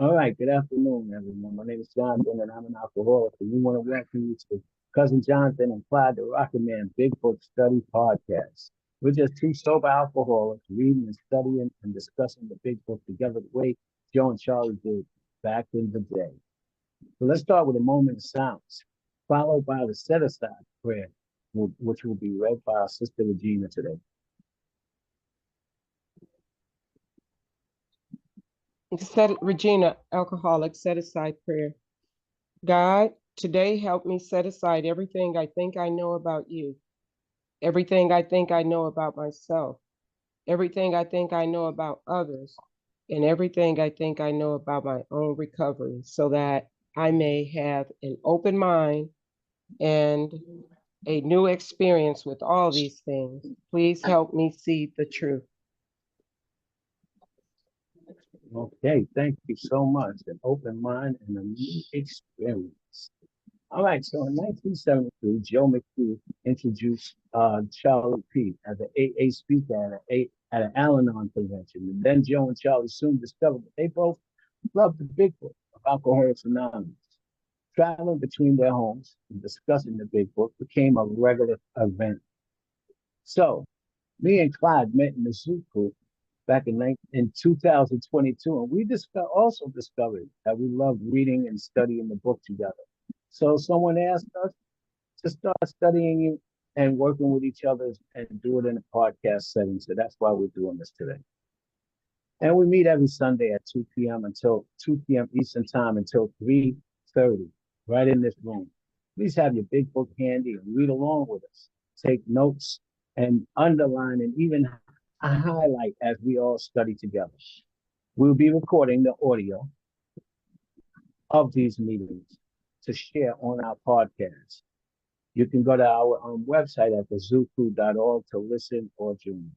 All right, good afternoon, everyone. My name is Jonathan, and I'm an alcoholic. And we want to welcome you to Cousin Jonathan and Clyde, the Rocketman Big Book Study Podcast. We're just two sober alcoholics reading and studying and discussing the Big Book together the way Joe and Charlie did back in the day. So let's start with a moment of silence, followed by the set aside prayer, which will be read by our sister Regina today. Regina, alcoholic, set aside prayer. God, today help me set aside everything I think I know about you, everything I think I know about myself, everything I think I know about others, and everything I think I know about my own recovery, so that I may have an open mind and a new experience with all these things. Please help me see the truth. Okay, thank you so much. An open mind and a new experience. All right, so in 1973, Joe McHugh introduced Charlie P. as an AA speaker at an Al-Anon convention. And then Joe and Charlie soon discovered that they both loved the Big Book of Alcoholics Anonymous. Traveling between their homes and discussing the Big Book became a regular event. So, me and Clyde met in the Zoo Group back in 2022, and we also discovered that we loved reading and studying the book together. So someone asked us to start studying it and working with each other and do it in a podcast setting. So that's why we're doing this today. And we meet every Sunday at 2 p.m. until 2 p.m. Eastern time until 3:30, right in this room. Please have your big book handy and read along with us. Take notes and underline and even highlight as we all study together. We'll be recording the audio of these meetings to share on our podcast. You can go to our website at thezuku.org to listen or join.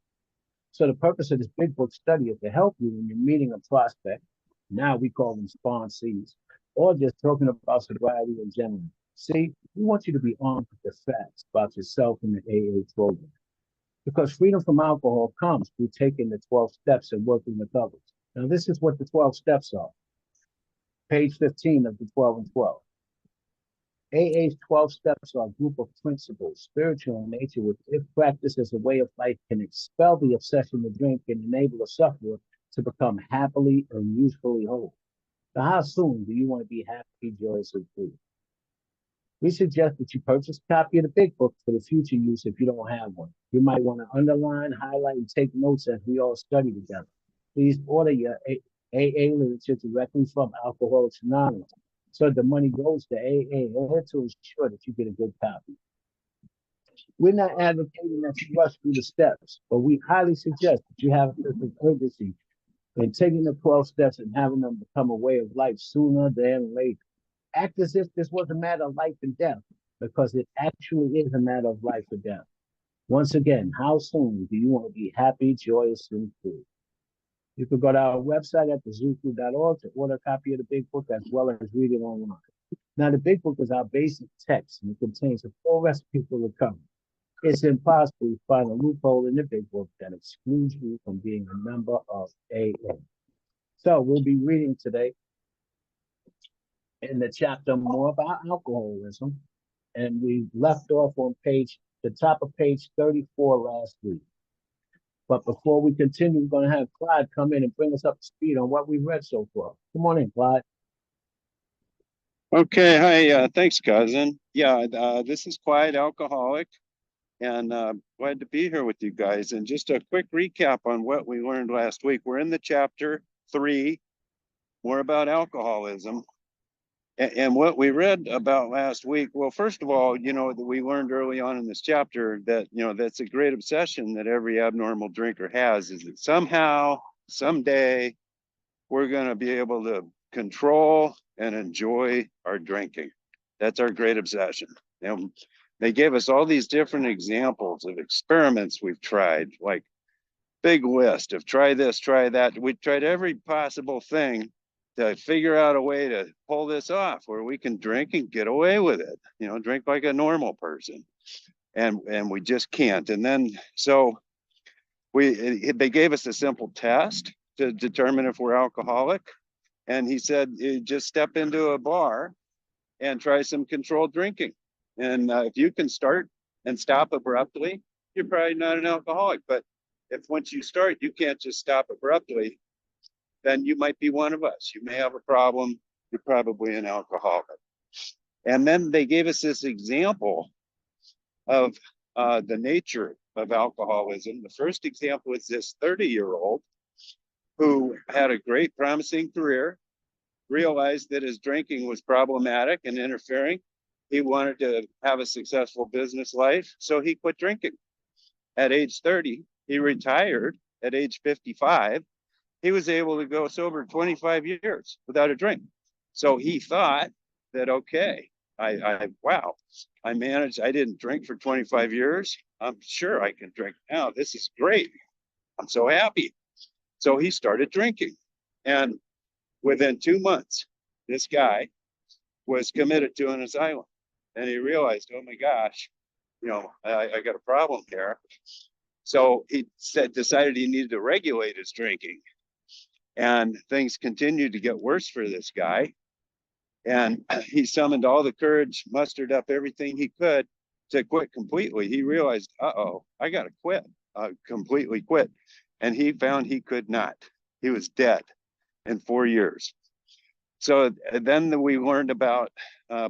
So the purpose of this big book study is to help you when you're meeting a prospect. Now we call them sponsees, or just talking about sobriety in general. See, we want you to be armed with the facts about yourself and the AA program. Because freedom from alcohol comes through taking the 12 steps and working with others. Now, this is what the 12 steps are. Page 15 of the 12 and 12. AA's 12 steps are a group of principles, spiritual in nature, which, if practiced as a way of life, can expel the obsession with drink and enable a sufferer to become happily and usefully whole. So how soon do you want to be happy, joyous, and free? We suggest that you purchase a copy of the Big Book for the future use if you don't have one. You might want to underline, highlight, and take notes as we all study together. Please order your AA literature directly from Alcoholics Anonymous, so the money goes to AA and to ensure that you get a good copy. We're not advocating that you rush through the steps, but we highly suggest that you have a sense of urgency in taking the 12 steps and having them become a way of life sooner than later. Act as if this was a matter of life and death, because it actually is a matter of life or death. Once again, how soon do you want to be happy, joyous, and free? You can go to our website at thezuku.org to order a copy of the Big Book as well as read it online. Now, the Big Book is our basic text and it contains a full recipe for recovery. It's impossible to find a loophole in the Big Book that excludes you from being a member of AA. So we'll be reading today in the chapter more about alcoholism, and we left off on the top of page 34 last week. But before we continue, we're going to have Clyde come in and bring us up to speed on what we've read so far. Come on in, Clyde. Okay, hi, thanks, Cousin. Yeah, this is Clyde, alcoholic, and glad to be here with you guys. And just a quick recap on what we learned last week. We're in the chapter 3, more about alcoholism. And what we read about last week, well, first of all, we learned early on in this chapter that, that's a great obsession that every abnormal drinker has, is that somehow, someday, we're going to be able to control and enjoy our drinking. That's our great obsession. They gave us all these different examples of experiments we've tried, like big list of try this, try that. We tried every possible thing to figure out a way to pull this off where we can drink and get away with it, drink like a normal person. And we just can't. And then, so they gave us a simple test to determine if we're alcoholic. And he said, you just step into a bar and try some controlled drinking. And if you can start and stop abruptly, you're probably not an alcoholic. But if once you start, you can't just stop abruptly, then you might be one of us. You may have a problem. You're probably an alcoholic. And then they gave us this example of the nature of alcoholism. The first example is this 30-year-old who had a great promising career, realized that his drinking was problematic and interfering. He wanted to have a successful business life, so he quit drinking. At age 30, he retired. At age 55, he was able to go sober 25 years without a drink. So he thought that, okay, wow, I managed, I didn't drink for 25 years. I'm sure I can drink now. This is great. I'm so happy. So he started drinking. And within 2 months, this guy was committed to an asylum. And he realized, oh my gosh, I got a problem here. So he decided he needed to regulate his drinking. And things continued to get worse for this guy. And he summoned all the courage, mustered up everything he could to quit completely. He realized, uh-oh, I got to quit, completely quit. And he found he could not. He was dead in 4 years. So then we learned about,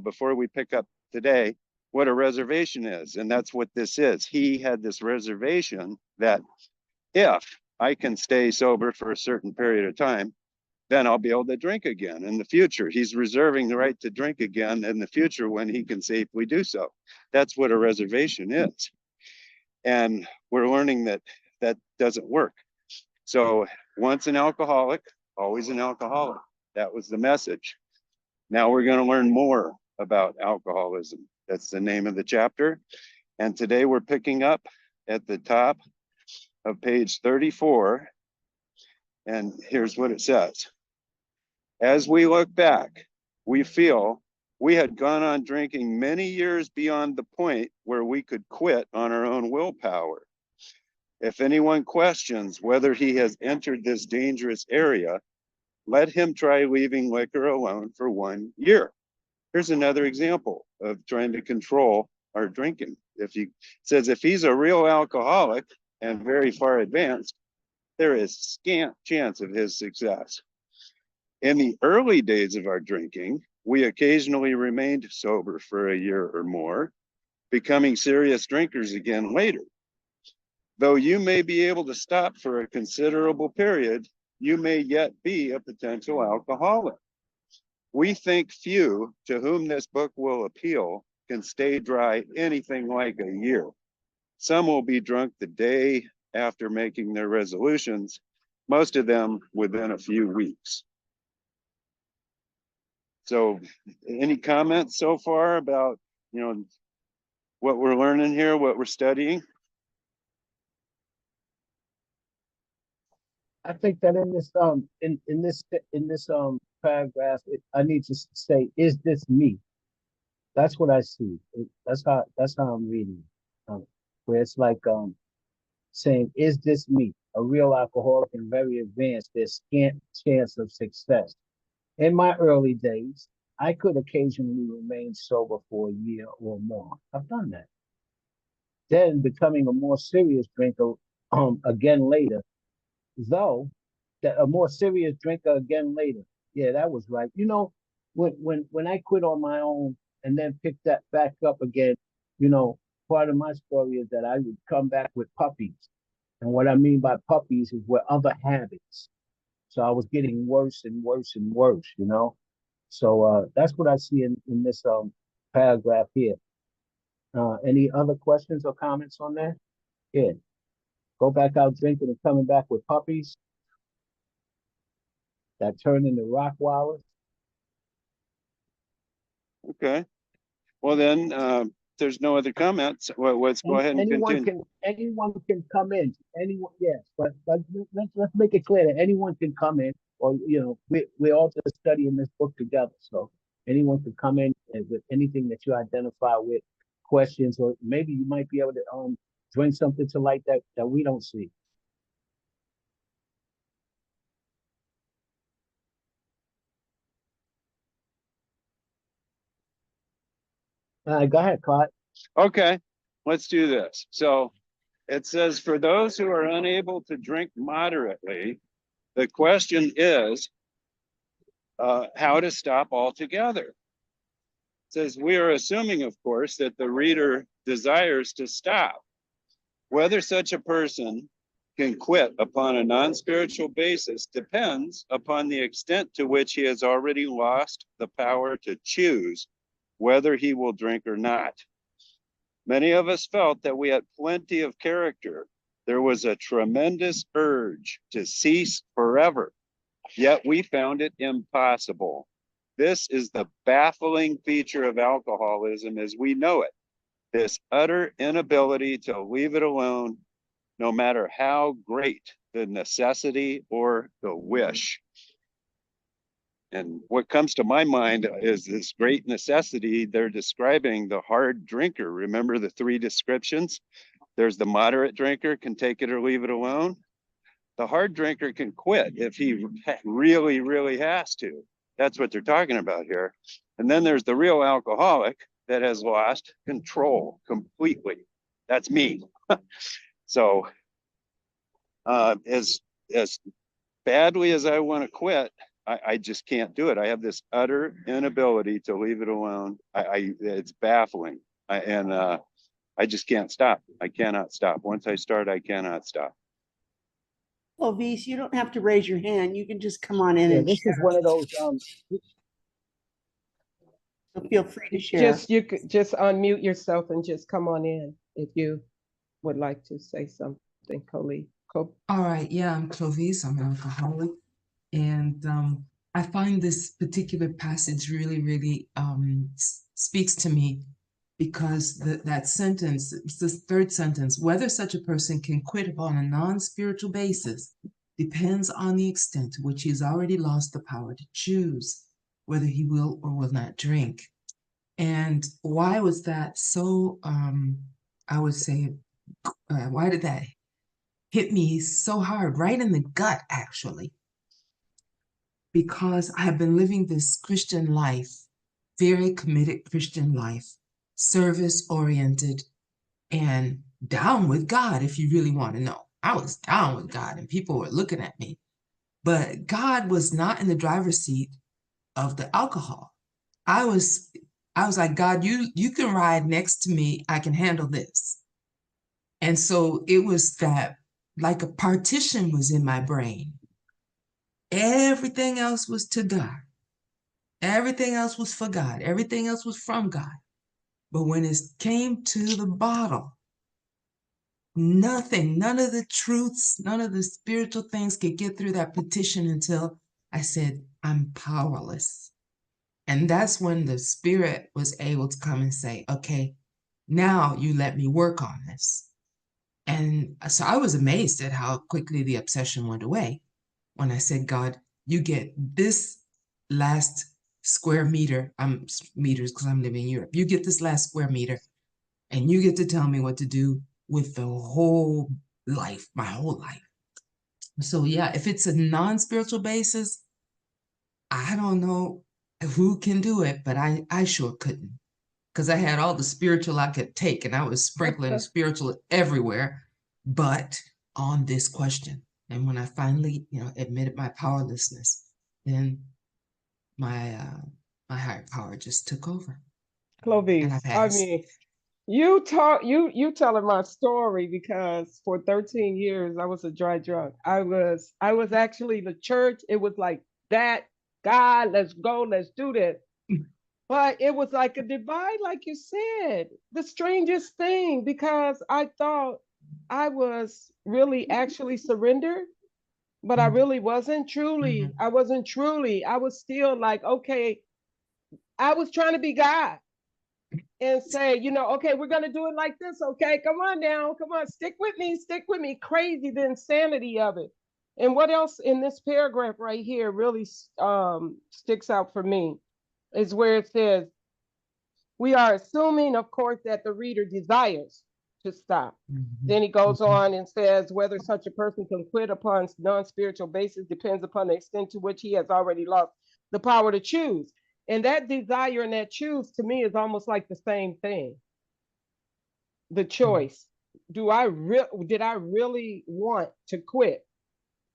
before we pick up today, what a reservation is. And that's what this is. He had this reservation that if I can stay sober for a certain period of time, then I'll be able to drink again in the future. He's reserving the right to drink again in the future when he can safely do so. That's what a reservation is. And we're learning that that doesn't work. So once an alcoholic, always an alcoholic. That was the message. Now we're going to learn more about alcoholism. That's the name of the chapter. And today we're picking up at the top of page 34. And here's what it says. As we look back, we feel we had gone on drinking many years beyond the point where we could quit on our own willpower. If anyone questions whether he has entered this dangerous area, let him try leaving liquor alone for 1 year. Here's another example of trying to control our drinking. If he says if he's a real alcoholic and very far advanced, there is scant chance of his success. In the early days of our drinking, we occasionally remained sober for a year or more, becoming serious drinkers again later. Though you may be able to stop for a considerable period, you may yet be a potential alcoholic. We think few to whom this book will appeal can stay dry anything like a year. Some will be drunk the day after making their resolutions, most of them within a few weeks. So any comments so far about, what we're learning here, what we're studying? I think that in this paragraph, I need to say, is this me? That's what I see. That's how I'm reading. Where it's like saying, is this me? A real alcoholic and very advanced, there's scant chance of success. In my early days, I could occasionally remain sober for a year or more. I've done that. Then becoming a more serious drinker again later, though that a more serious drinker again later. Yeah, that was right. When I quit on my own and then picked that back up again, part of my story is that I would come back with puppies. And what I mean by puppies is with other habits. So I was getting worse and worse and worse. So that's what I see in this paragraph here. Any other questions or comments on that? Yeah. Go back out drinking and coming back with puppies that turn into Rockwallers. Okay. Well then, there's no other comments. Let's go ahead and continue. Anyone can come in. Anyone, yes, but let's make it clear that anyone can come in, or we're all just studying this book together. So anyone can come in with anything that you identify with, questions, or maybe you might be able to bring something to light that we don't see. Go ahead, Clyde. Okay, let's do this. So it says, for those who are unable to drink moderately, the question is how to stop altogether. It says, we are assuming, of course, that the reader desires to stop. Whether such a person can quit upon a non-spiritual basis depends upon the extent to which he has already lost the power to choose whether he will drink or not. Many of us felt that we had plenty of character. There was a tremendous urge to cease forever, yet we found it impossible. This is the baffling feature of alcoholism as we know it, this utter inability to leave it alone, no matter how great the necessity or the wish. And what comes to my mind is this great necessity. They're describing the hard drinker. Remember the three descriptions? There's the moderate drinker, can take it or leave it alone. The hard drinker can quit if he really, really has to. That's what they're talking about here. And then there's the real alcoholic that has lost control completely. That's me. So as badly as I want to quit, I just can't do it. I have this utter inability to leave it alone. It's baffling. I just can't stop. I cannot stop. Once I start, I cannot stop. Well, Vise, you don't have to raise your hand. You can just come on in Yeah, and this share. is one of those. So feel free to share. You could just unmute yourself and just come on in if you would like to say something, Coley. All right, yeah, I'm Clovis, I'm an alcoholic, and I find this particular passage really, really speaks to me because that sentence, it's the third sentence, whether such a person can quit upon a non-spiritual basis depends on the extent to which he has already lost the power to choose whether he will or will not drink. And why was that so, I would say, why did that hit me so hard, right in the gut, actually? Because I have been living this Christian life, very committed Christian life, service-oriented, and down with God, if you really want to know. I was down with God, and people were looking at me. But God was not in the driver's seat of the alcohol. I was like, God, you can ride next to me. I can handle this. And so it was that, like a partition was in my brain. Everything else was to God. Everything else was for God. Everything else was from God. But when it came to the bottle, nothing, none of the truths, none of the spiritual things could get through that petition until I said, I'm powerless. And that's when the Spirit was able to come and say, okay, now you let me work on this. And so I was amazed at how quickly the obsession went away when I said, God, you get this last square meter, meters because I'm living in Europe, you get this last square meter and you get to tell me what to do with the whole life, my whole life. So yeah, if it's a non-spiritual basis, I don't know who can do it, but I sure couldn't, because I had all the spiritual I could take and I was sprinkling spiritual everywhere, but on this question. And when I finally, admitted my powerlessness, then my higher power just took over. And I Clovis, I passed. mean, you telling my story because for 13 years I was a dry drunk. I was actually the church. It was like that, God, let's go, let's do this. But it was like a divide, like you said, the strangest thing, because I thought I was really actually surrendered, but I really wasn't truly. I wasn't truly. I was still like, okay, I was trying to be God and say, okay, we're going to do it like this. Okay, come on now. Come on, stick with me. Stick with me. Crazy, the insanity of it. And what else in this paragraph right here really sticks out for me is where it says, we are assuming, of course, that the reader desires to stop. Then he goes on and says, whether such a person can quit upon non-spiritual basis depends upon the extent to which he has already lost the power to choose. And that desire and that choose to me is almost like the same thing. The choice. Did I really want to quit?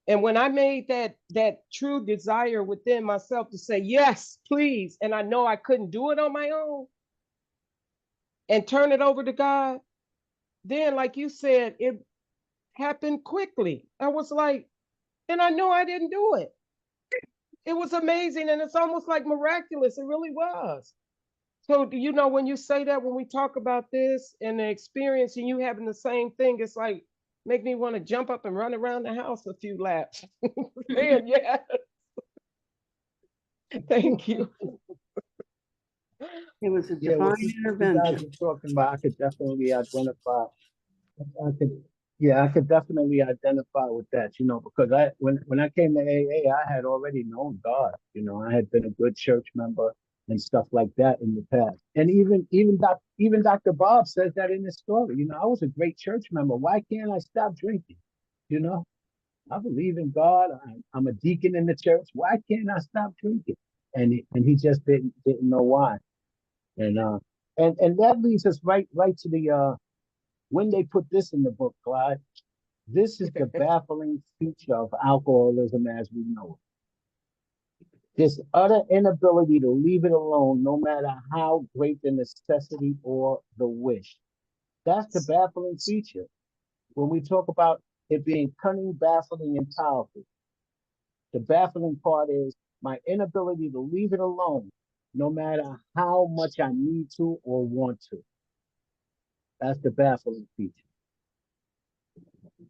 And when I made that true desire within myself to say yes, please, and I know I couldn't do it on my own and turn it over to God, then like you said, it happened quickly. I was like, and I know I didn't do it. It was amazing and it's almost like miraculous. It really was. So you know, when you say that, when we talk about this and the experience and you having the same thing, it's like make me want to jump up and run around the house a few laps. Saying yeah. Thank you. It was a Yeah, divine what you guys intervention. were talking about, I could definitely identify. I could, yeah, I could definitely identify with that, because when I came to AA, I had already known God. I had been a good church member and stuff like that in the past. And even Dr. Bob says that in his story. I was a great church member. Why can't I stop drinking? You know, I believe in God. I'm a deacon in the church. Why can't I stop drinking? And he just didn't know why. And and that leads us right to the when they put this in the book, Clyde. This is the baffling feature of alcoholism as we know it. This utter inability to leave it alone, no matter how great the necessity or the wish. That's the baffling feature. When we talk about it being cunning, baffling, and powerful, the baffling part is my inability to leave it alone, no matter how much I need to or want to. That's the baffling feature.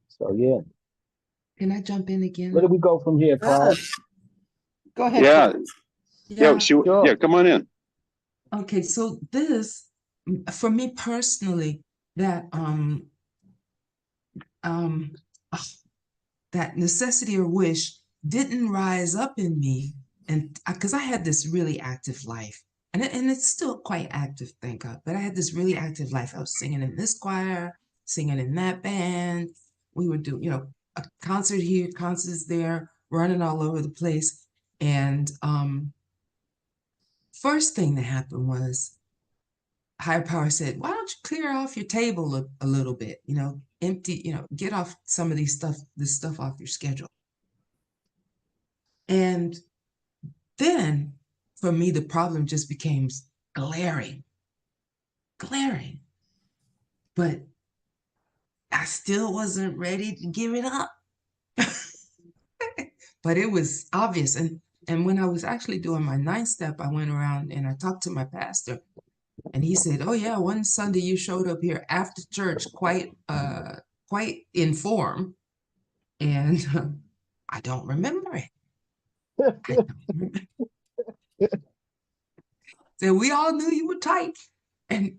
So yeah, Can I jump in where again? do we go from here, Clyde? Go ahead. Yeah, Yeah. Sure. come on in. Okay, so this, for me personally, that um ah, that necessity or wish didn't rise up in me, and because I had this really active life, and it's still quite active, thank God. But I had this really active life. I was singing in this choir, singing in that band. We would do, a concert here, concerts there, running all over the place. And first thing that happened was higher power said, why don't you clear off your table a little bit, empty, get off some of this stuff off your schedule. And then for me, the problem just became glaring, glaring. But I still wasn't ready to give it up. But it was obvious. And when I was actually doing my 9th step, I went around and I talked to my pastor. And he said, oh yeah, one Sunday you showed up here after church quite in form. And I don't remember it. I don't remember. So we all knew you were tight. And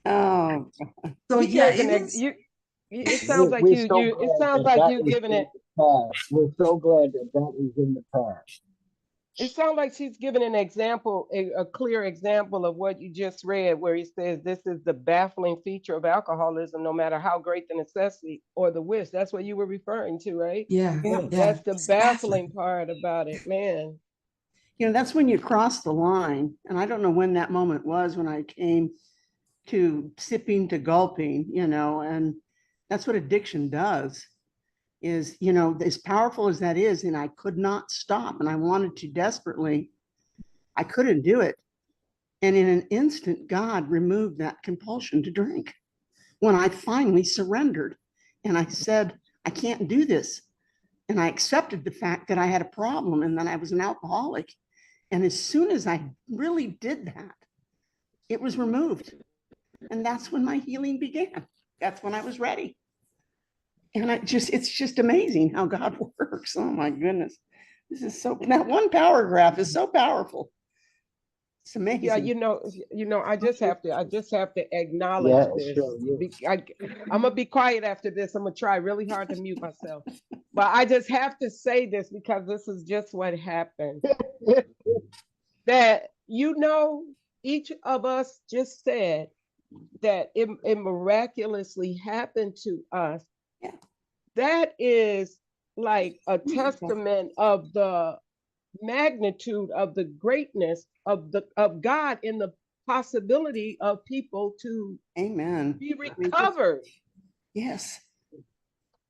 Oh, so You yeah, gave it an ex is. you it sounds like We're so it glad sounds that like that you is giving in it the past. We're so glad that that is in the past. it sounds like she's giving an example, a clear example of what you just read, where he says this is the baffling feature of alcoholism, no matter how great the necessity or the wish. That's what you were referring to, right? Yeah, yeah. yeah. That's the It's baffling baffling. part about it, man. That's when you cross the line. And I don't know when that moment was when I came to sipping to gulping, and that's what addiction does is, as powerful as that is, and I could not stop and I wanted to desperately, I couldn't do it. And in an instant, God removed that compulsion to drink when I finally surrendered and I said, I can't do this. And I accepted the fact that I had a problem and that I was an alcoholic. And as soon as I really did that, it was removed. And that's when my healing began. That's when I was ready. And it's just amazing how God works. Oh my goodness. That one paragraph is so powerful. It's Yeah, amazing. I just have to acknowledge Yeah, this. sure. I'm gonna be quiet after this. I'm gonna try really hard to mute myself, but I just have to say this because this is just what happened. Yeah. That each of us just said that it miraculously happened to us. Yeah. That is like a testament of the magnitude of the greatness of God in the possibility of people to Amen. be I mean, just- recovered. Yes,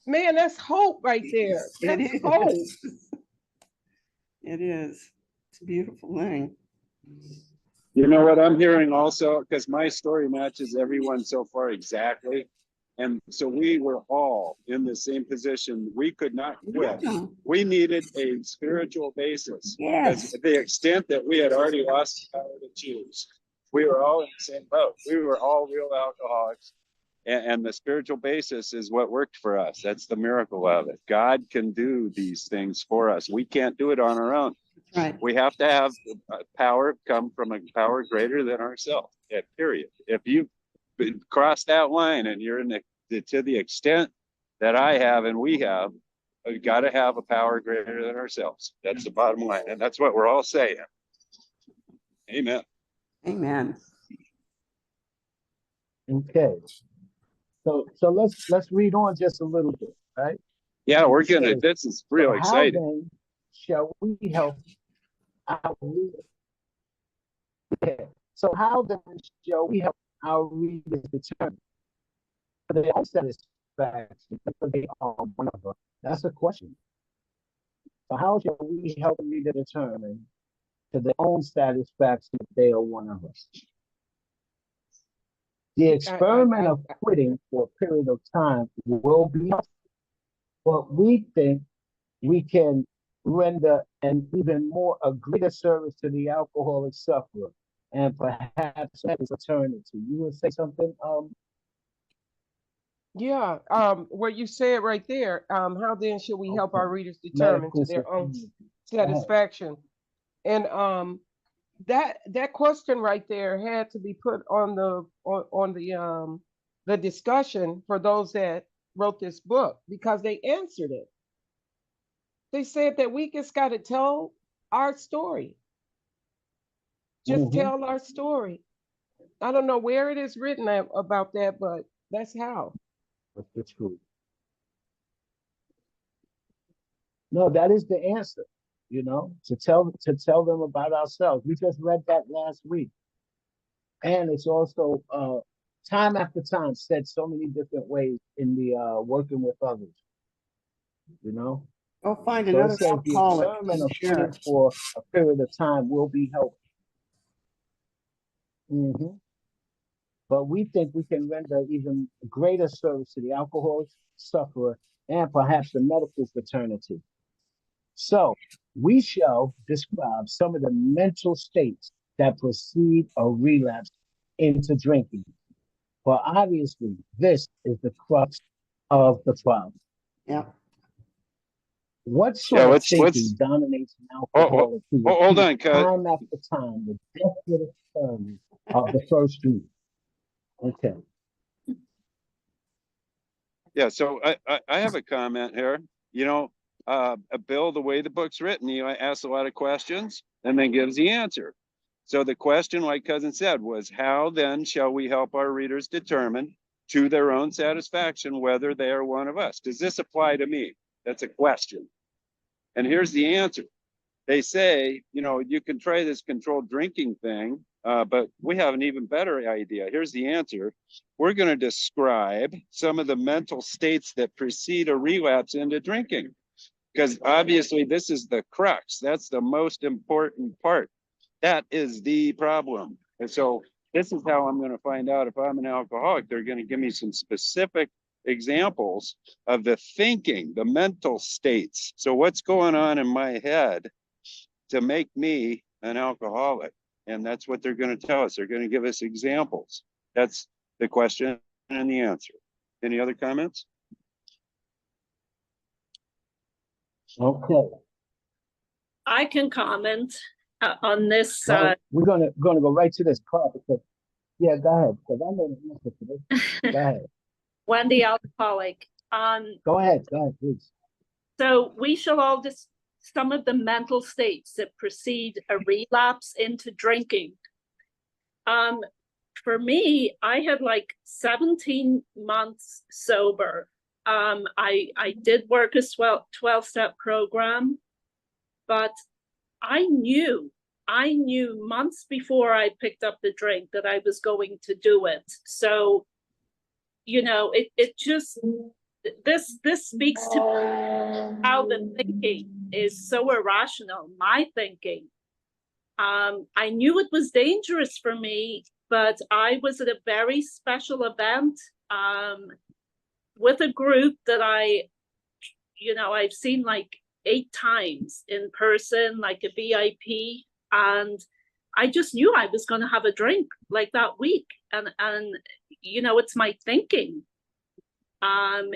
Man, that's hope right there. it That's hope. is. It is. It's a beautiful thing. You know what I'm hearing also, because my story matches everyone so far exactly. And so we were all in the same position. We could not quit. Yeah. We needed a spiritual basis. Because Yes. to the extent that we had already lost the power to choose, we were all in the same boat. We were all real alcoholics. And the spiritual basis is what worked for us. That's the miracle of it. God can do these things for us. We can't do it on our own. Right. We have to have power come from a power greater than ourselves. Yeah, period. If you cross that line and you're in to the extent that I have and we have, we've got to have a power greater than ourselves. That's the bottom line, and that's what we're all saying. Amen. Amen. Okay. So let's read on just a little bit, right? Yeah, we're It gonna. says, This is so real how exciting. then shall we help our readers? Okay. So how then shall we help our readers determine their own satisfaction because they are one of us? That's a question. So how shall we help a reader determine to their own satisfaction if they are one of us? The experiment of quitting for a period of time will be helpful, but we think we can render an even more a greater service to the alcoholic sufferer and perhaps that is eternity. You would say something? Yeah, where you said right there, how then should we help our Okay. readers determine to Medical their own security. Go ahead. satisfaction? And that question right there had to be put on the discussion for those that wrote this book because they answered it. They said that we just got to tell our story. Just Mhm. tell our story. I don't know where it is written about that, but that's how. That's the truth. No, that is the answer. You know, to tell them about ourselves. We just read that last week, and it's also time after time said so many different ways in the working with others. You know, Go find so it another says the alcoholic experiment and of share quitting it. for a period of time will be helpful. Hmm. But we think we can render even greater service to the alcoholic sufferer and perhaps the medical fraternity. So we shall describe some of the mental states that precede a relapse into drinking. For obviously, this is the crux of the problem. Yeah. What Yeah, sort of thinking dominates an alcoholic who hold on, repeats time after time the desperate experiment of the first drink? Okay. Yeah, so I have a comment here. You know, Bill, the way the book's written, you know, asks a lot of questions and then gives the answer. So the question, like Cousin said, was how then shall we help our readers determine to their own satisfaction whether they are one of us? Does this apply to me? That's a question. And here's the answer. They say, you know, you can try this controlled drinking thing, but we have an even better idea. Here's the answer. We're going to describe some of the mental states that precede a relapse into drinking, because obviously this is the crux. That's the most important part. That is the problem. And so this is how I'm going to find out if I'm an alcoholic. They're going to give me some specific examples of the thinking, the mental states. So what's going on in my head to make me an alcoholic? And that's what they're going to tell us. They're going to give us examples. That's the question and the answer. Any other comments? Okay. I can comment on this. Well, we're gonna go right to this part because yeah, go ahead. Because I know the answer to this. Go ahead. Wendy Alcoholic. Go ahead, please. So we shall all just some of the mental states that precede a relapse into drinking. For me, I had like 17 months sober I did work a 12-step program, but I knew months before I picked up the drink that I was going to do it. So, you know, it just, this speaks to how the thinking is so irrational, my thinking. I knew it was dangerous for me, but I was at a very special event with a group that I've seen like 8 times in person, like a VIP, and I just knew I was going to have a drink like that week, and it's my thinking, and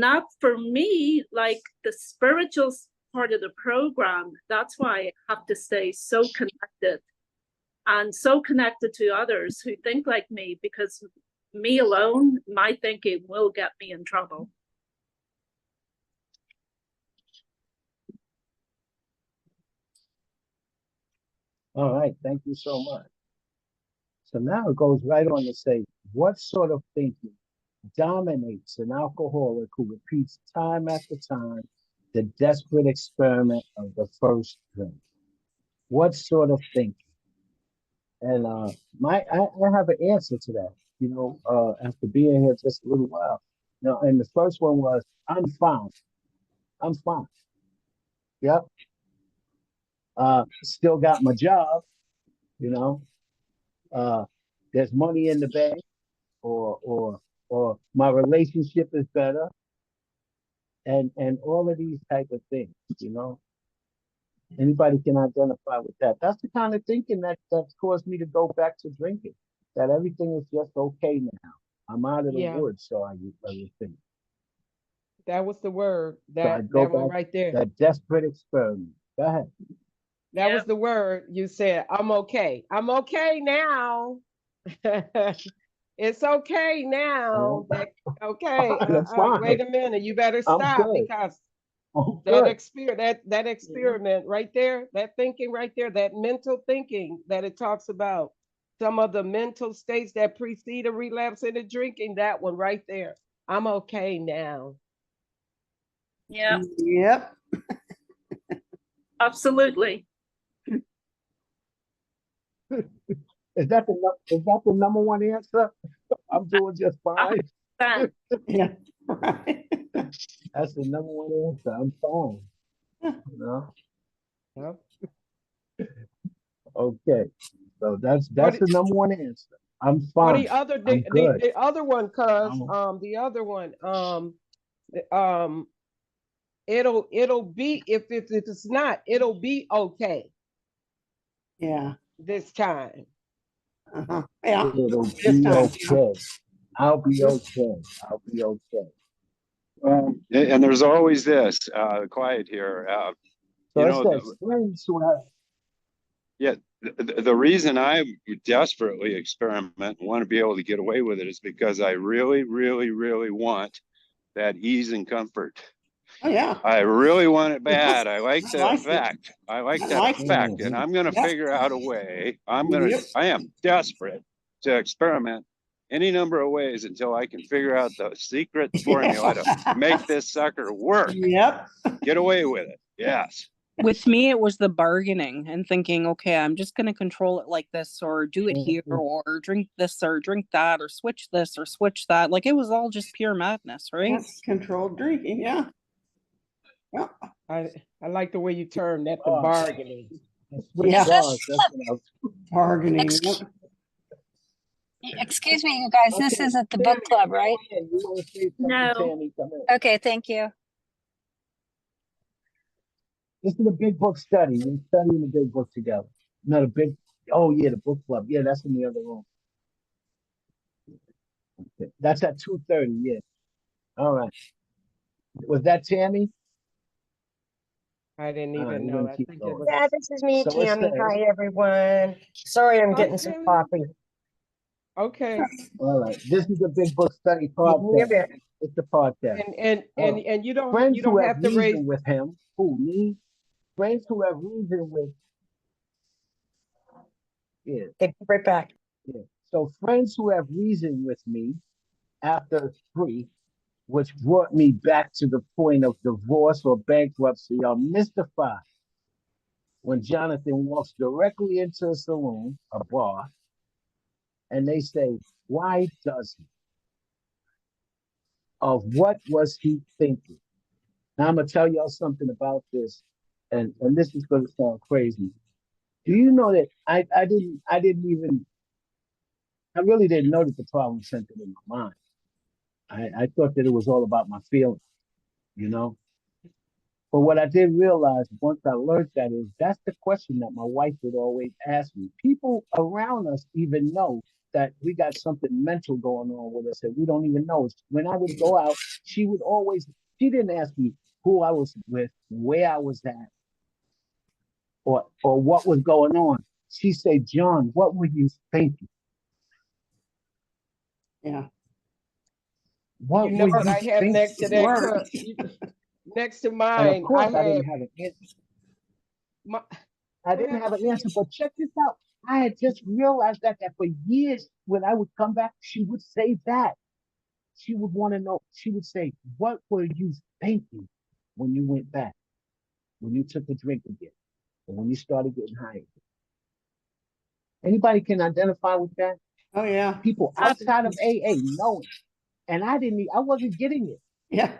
that for me, like the spiritual part of the program, that's why I have to stay so connected and so connected to others who think like me, because me alone, my thinking will get me in trouble. All right, thank you so much. So now it goes right on to say, what sort of thinking dominates an alcoholic who repeats time after time the desperate experiment of the first drink? What sort of thinking? And I have an answer to that, after being here just a little while. Now, and the first one was, I'm fine. I'm fine. Yep. Still got my job, there's money in the bank, or my relationship is better, and all of these type of things, Anybody can identify with that. That's the kind of thinking that's caused me to go back to drinking. That everything is just okay now. I'm out of the Yeah. woods, so I would think. That was the word. So I'd go That one back, right there. that desperate experiment. Go ahead. That was Yep. the word you said. I'm okay. I'm okay now. It's okay now. Okay. That's fine. Wait a minute. You better I'm stop, good. because I'm that good. that experiment right there, that thinking right there, that mental thinking that it talks about, some of the mental states that precede a relapse into drinking, that one right there. I'm okay now. Yeah, Yep. absolutely. Is that the number one answer? I'm doing just fine. Then, Yeah. Right. That's the number one answer. I'm fine. Yep. Okay. So that's What the number one answer. I'm what fine. the other I'm good. the other one, cuz I'm- the other one, um it'll be, if it's not, it'll be okay Yeah. this time. Uh-huh. Yeah. It'll This be time. okay. I'll be okay. I'll be okay. And there's always this, Clyde here. So You it know, says friends who have yeah, the reason I desperately experiment and want to be able to get away with it is because I really, really, really want that ease and comfort. Oh, yeah. I really want it bad. I like I the like it. effect. I like I that like it. effect, and I'm going to Yep. figure out a way. Yep. I am desperate to experiment any number of ways until I can figure out the secret formula to make this sucker work. Yep. Get away with it. Yes. With me, it was the bargaining and thinking, okay, I'm just going to control it like this, or do it here, or drink this, or drink that, or switch this, or switch that. Like, it was all just pure madness, right? That's controlled drinking. Yeah. Yeah. I like the way you termed that, the Oh. bargaining. switch Yeah. bars. That's what I was. Bargaining. Excuse- Yep. Excuse me, you guys, this Okay, is at the book Tammy, club, right? come in. You want to say something, No. Tammy? Come in. Okay, thank you. This is a big book study. We're studying the big book together. Not a big. Oh yeah, the book club. Yeah, that's in the other room. Okay. That's at 2:30. Yeah. All right. Was that Tammy? I didn't All right, even we're know. gonna I keep think it going. was. Yeah, this is me, So it Tammy. says- Hi, everyone. Sorry, I'm Hi, getting some Tammy. coffee. Okay. All right. This is a big book study Give me a podcast. bit. It's the podcast. And you Friends who don't have have to raise. reason with him. Who me? Friends who have reason with. Yeah. Okay, be right back. Yeah. So friends who have reasoned with me after 3 which brought me back to the point of divorce or bankruptcy, are mystified when Jonathan walks directly into a saloon, a bar, and they say, why does he? Of what was he thinking? Now I'm gonna tell y'all something about this, and this is gonna sound crazy. Do you know that I really didn't know that the problem was centered in my mind. I thought that it was all about my feelings, you know? But what I did realize once I learned that is that's the question that my wife would always ask me. People around us even know that we got something mental going on with us that we don't even know. When I would go out, she didn't ask me who I was with, where I was at, or what was going on. She said, John, what were you thinking? Yeah. What You know were what you I have thinking? next to that? Word. Next to And of mine, course, I didn't have an answer. my, I go didn't ahead. have an answer, but check this out. I had just realized that for years, when I would come back, she would say that. She would want to know. She would say, what were you thinking when you went back, when you took a drink again, or when you started getting high again? Anybody can identify with that? Oh, yeah. People outside of AA know it. And I wasn't getting it. Yeah.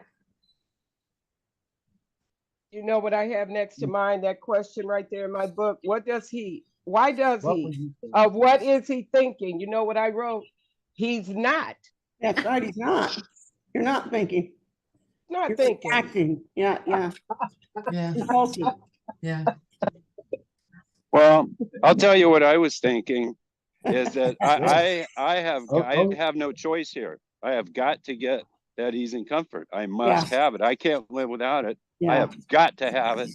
You know what I have next to mine? That question right there in my book. Why does he? What were He? you thinking? What is he thinking? You know what I wrote? He's not. That's right. He's not. You're not thinking. Not You're thinking. acting. Yeah. Yeah. Yeah. Impulsive. Yeah. Well, I'll tell you what I was thinking is that Yeah. I Oh, have no choice here. I have got to get that ease and comfort. I Yeah. must have it. I can't live without it. I Yeah. have got to have it.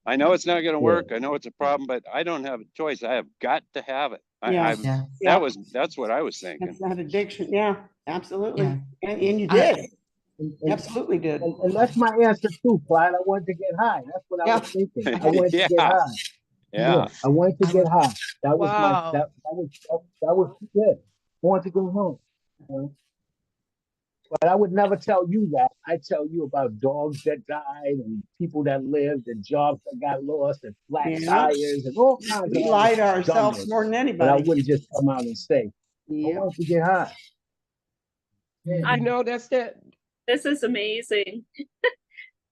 I know it's not going to yeah. work. I know it's a problem, but I don't have a choice. I have got to have it. Yeah. Yeah. Yeah. That's what I was That's thinking. that addiction. Yeah. Absolutely. Yeah. And you I did. And, Absolutely did. and that's my answer too, Clyde. I wanted to get high. That's what I Yeah. was thinking. I wanted to get Yeah. high. Yeah, Yeah. I wanted to I get would high. That was my Wow. that was good. I wanted to go home. You know? But I would never tell you that. I tell you about dogs that died and people that lived and jobs that got lost and flat Yeah. tires and all kinds of We other lie to ourselves dumbness. more than But I anybody. wouldn't just come out and say, I Yeah. wanted to get high. Yeah. You know that's that. This is amazing.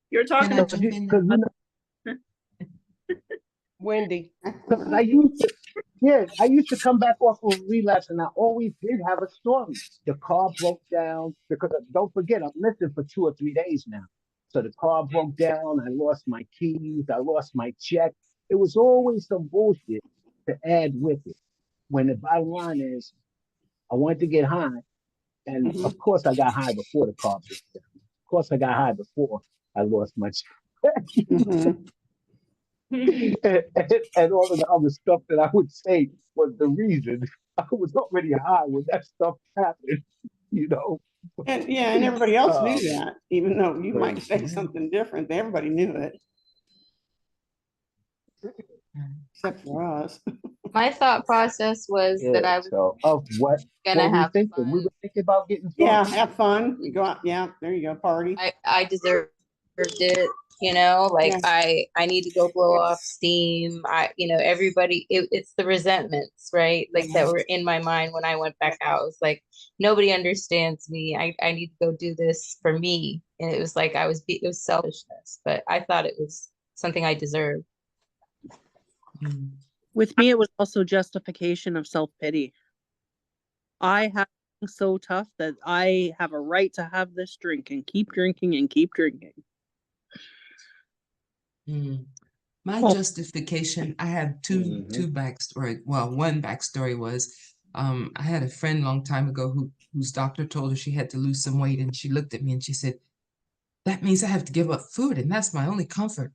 You're can talking I about jump in? Because you know, Wendy. because I used to come back off of a relapse, and I always did have a story. The car broke down because don't forget, I'm missing for 2 or 3 days now. So the car broke down. I lost my keys. I lost my check. It was always some bullshit to add with it. When the bottom line is, I wanted to get high, and Mhm. of course, I got high before the car broke down. Of course, I got high before I lost my check. Mhm. And all of the other stuff that I would say was the reason. I was already high when that stuff happened, you know. And yeah, and everybody else knew Oh, that, even though you might crazy. say something different, everybody knew it, except for us. My thought process was Yeah. that I was So, of what gonna were we have thinking? We fun. were thinking about getting Yeah, drunk. have fun. You go out. Yeah, there you go. Party. I deserved it, you know, like Yeah. I need to go blow off steam. Everybody it's the resentments, right? Like that were in my mind when I went back out. It was like nobody understands me. I need to go do this for me. And it was like it was selfishness, but I thought it was something I deserved. Mm. With me, it was also justification of self-pity. I have been so tough that I have a right to have this drink and keep drinking and keep drinking. Mm. My Oh. justification, I had two Mhm. backstory. Well, one backstory was I had a friend long time ago whose doctor told her she had to lose some weight, and she looked at me and she said, that means I have to give up food, and that's my only comfort.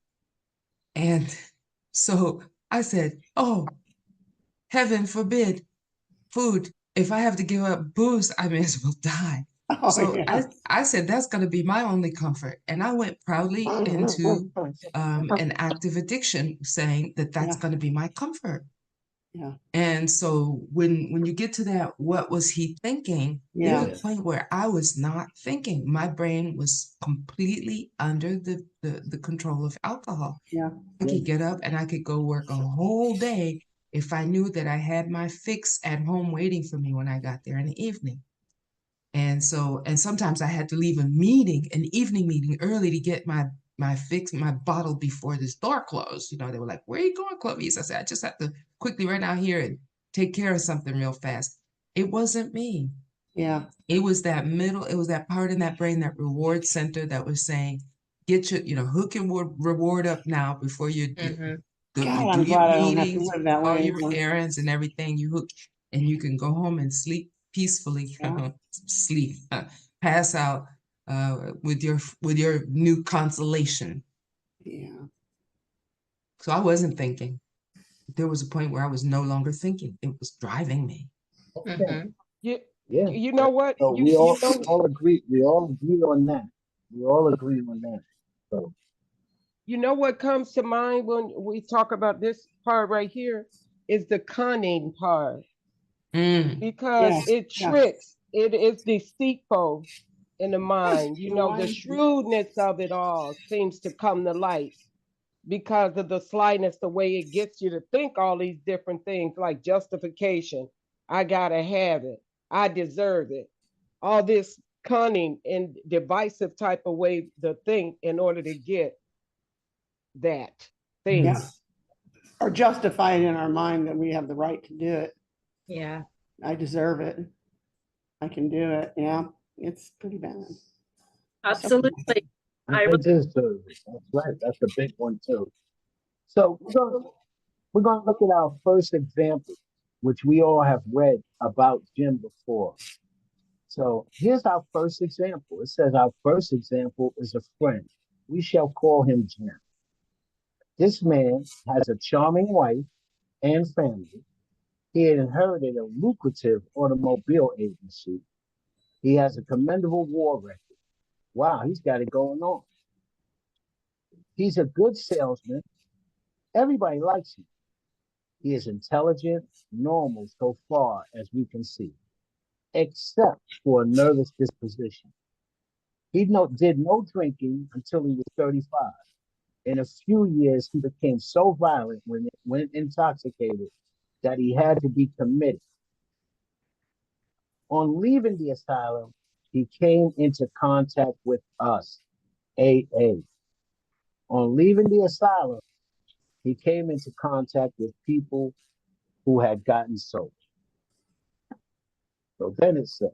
And so I said, oh, heaven forbid, food. If I have to give up booze, I may as well die. Oh, So yeah. I said that's going to be my only comfort, and I went proudly into an active addiction, saying that that's Yeah. going to be my comfort. Yeah. And so when you get to that, what was he thinking? Yeah. There's a point where I was not thinking. My brain was completely under the control of alcohol. Yeah. I could get up and I could go work a whole day if I knew that I had my fix at home waiting for me when I got there in the evening. And so, and sometimes I had to leave a meeting, an evening meeting early to get my fix, my bottle before the store closed. You know, they were like, "Where are you going, Clovis?" I said, "I just have to quickly run out here and take care of something real fast." It wasn't me. Yeah. It was that middle, it was that part in that brain, that reward center that was saying, get your, hook and reward up now before you Mm-hmm. God, you do I'm your glad I don't have to meetings, live that all way your anymore. errands and everything. You hook and you can go home and sleep peacefully. Yeah. Sleep, pass out with your new consolation. Yeah. So I wasn't thinking. There was a point where I was no longer thinking. It was driving me. Okay. Mm-hmm. You, Yeah. you know what? So You, we you all know, we all agree. We all agree on that. We all agree on that. So you know what comes to mind when we talk about this part right here is the cunning part, Mm. because Yes. it Yeah. tricks, it is deceitful in the mind. You know, the Rewind. shrewdness of it all seems to come to light because of the slyness, the way it gets you to think all these different things like justification. I gotta have it. I deserve it. All this cunning and divisive type of way to think in order to get that thing. Yeah. Or justify it in our mind that we have the right to do it. Yeah. I deserve it. I can do it. Yeah. It's pretty bad. Absolutely. I I deserve it. That's right. That's a big one too. So we're gonna look at our first example, which we all have read about Jim before. So here's our first example. It says our first example is a friend. We shall call him Jim. This man has a charming wife and family. He had inherited a lucrative automobile agency. He has a commendable war record. Wow, he's got it going on. He's a good salesman. Everybody likes him. He is intelligent, normal so far as we can see, except for a nervous disposition. Did no drinking until he was 35. In a few years, he became so violent when intoxicated that he had to be committed. On leaving the asylum, he came into contact with us, AA. On leaving the asylum, he came into contact with people who had gotten sober. So then it says,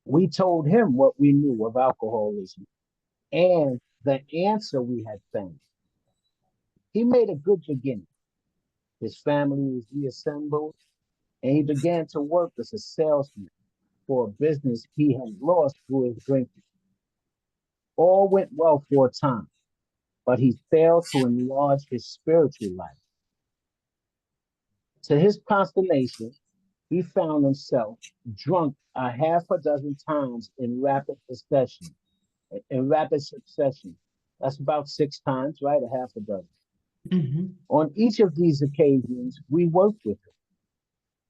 we told him what we knew of alcoholism and the answer we had found. He made a good beginning. His family was reassembled, and he began to work as a salesman for a business he had lost through his drinking. All went well for a time, but he failed to enlarge his spiritual life. To his consternation, he found himself drunk a half a dozen times in rapid succession. That's about 6 times, right? A half a dozen. Mm-hmm. On each of these occasions, we worked with him,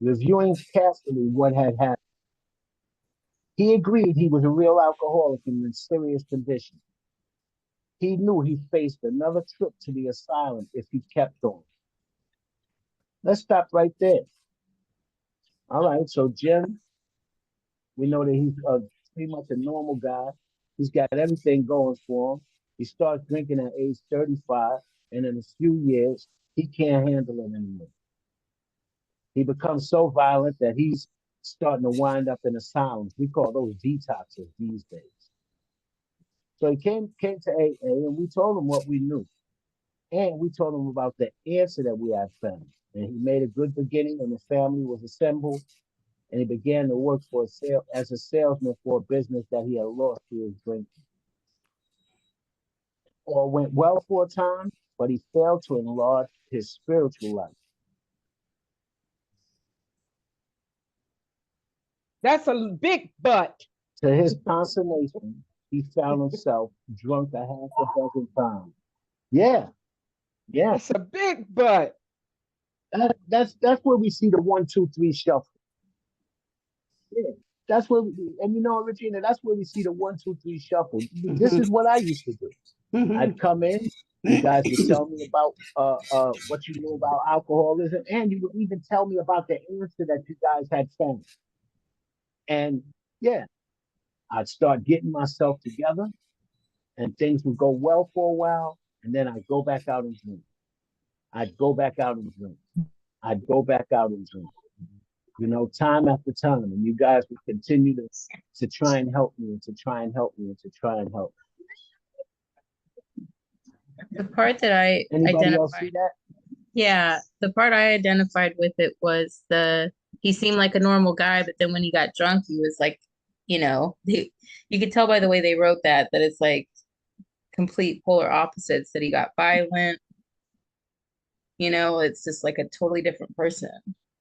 reviewing carefully what had happened. He agreed he was a real alcoholic and in serious condition. He knew he faced another trip to the asylum if he kept on. Let's stop right there. All right, so Jim, we know that he's pretty much a normal guy. He's got everything going for him. He starts drinking at age 35, and in a few years, he can't handle it anymore. He becomes so violent that he's starting to wind up in asylums. We call those detoxes these days. So he came to AA, and we told him what we knew. And we told him about the answer that we had found. And he made a good beginning, and the family was assembled, and he began to work as a salesman for a business that he had lost through his drinking. All went well for a time, but he failed to enlarge his spiritual life. That's a big but. To his consternation, he found himself drunk a half a dozen times. Yeah, yeah. That's a big but. That's where we see the 1, 2, 3 shuffle. Yeah, that's where, and you know, Regina, that's where we see the 1, 2, 3 shuffle. This is what I used to do. I'd come in, you guys would tell me about what you knew about alcoholism, and you would even tell me about the answer that you guys had found. And yeah, I'd start getting myself together, and things would go well for a while, and then I'd go back out and drink. I'd go back out and drink. I'd go back out and drink. You know, time after time, and you guys would continue to try and help me, and to try and help me, and to try and help me. The part that I Anybody else see identified, that? yeah, the part I identified with it was he seemed like a normal guy, but then when he got drunk, he was like, you could tell by the way they wrote that it's like complete polar opposites, that he got violent. It's just like a totally different person.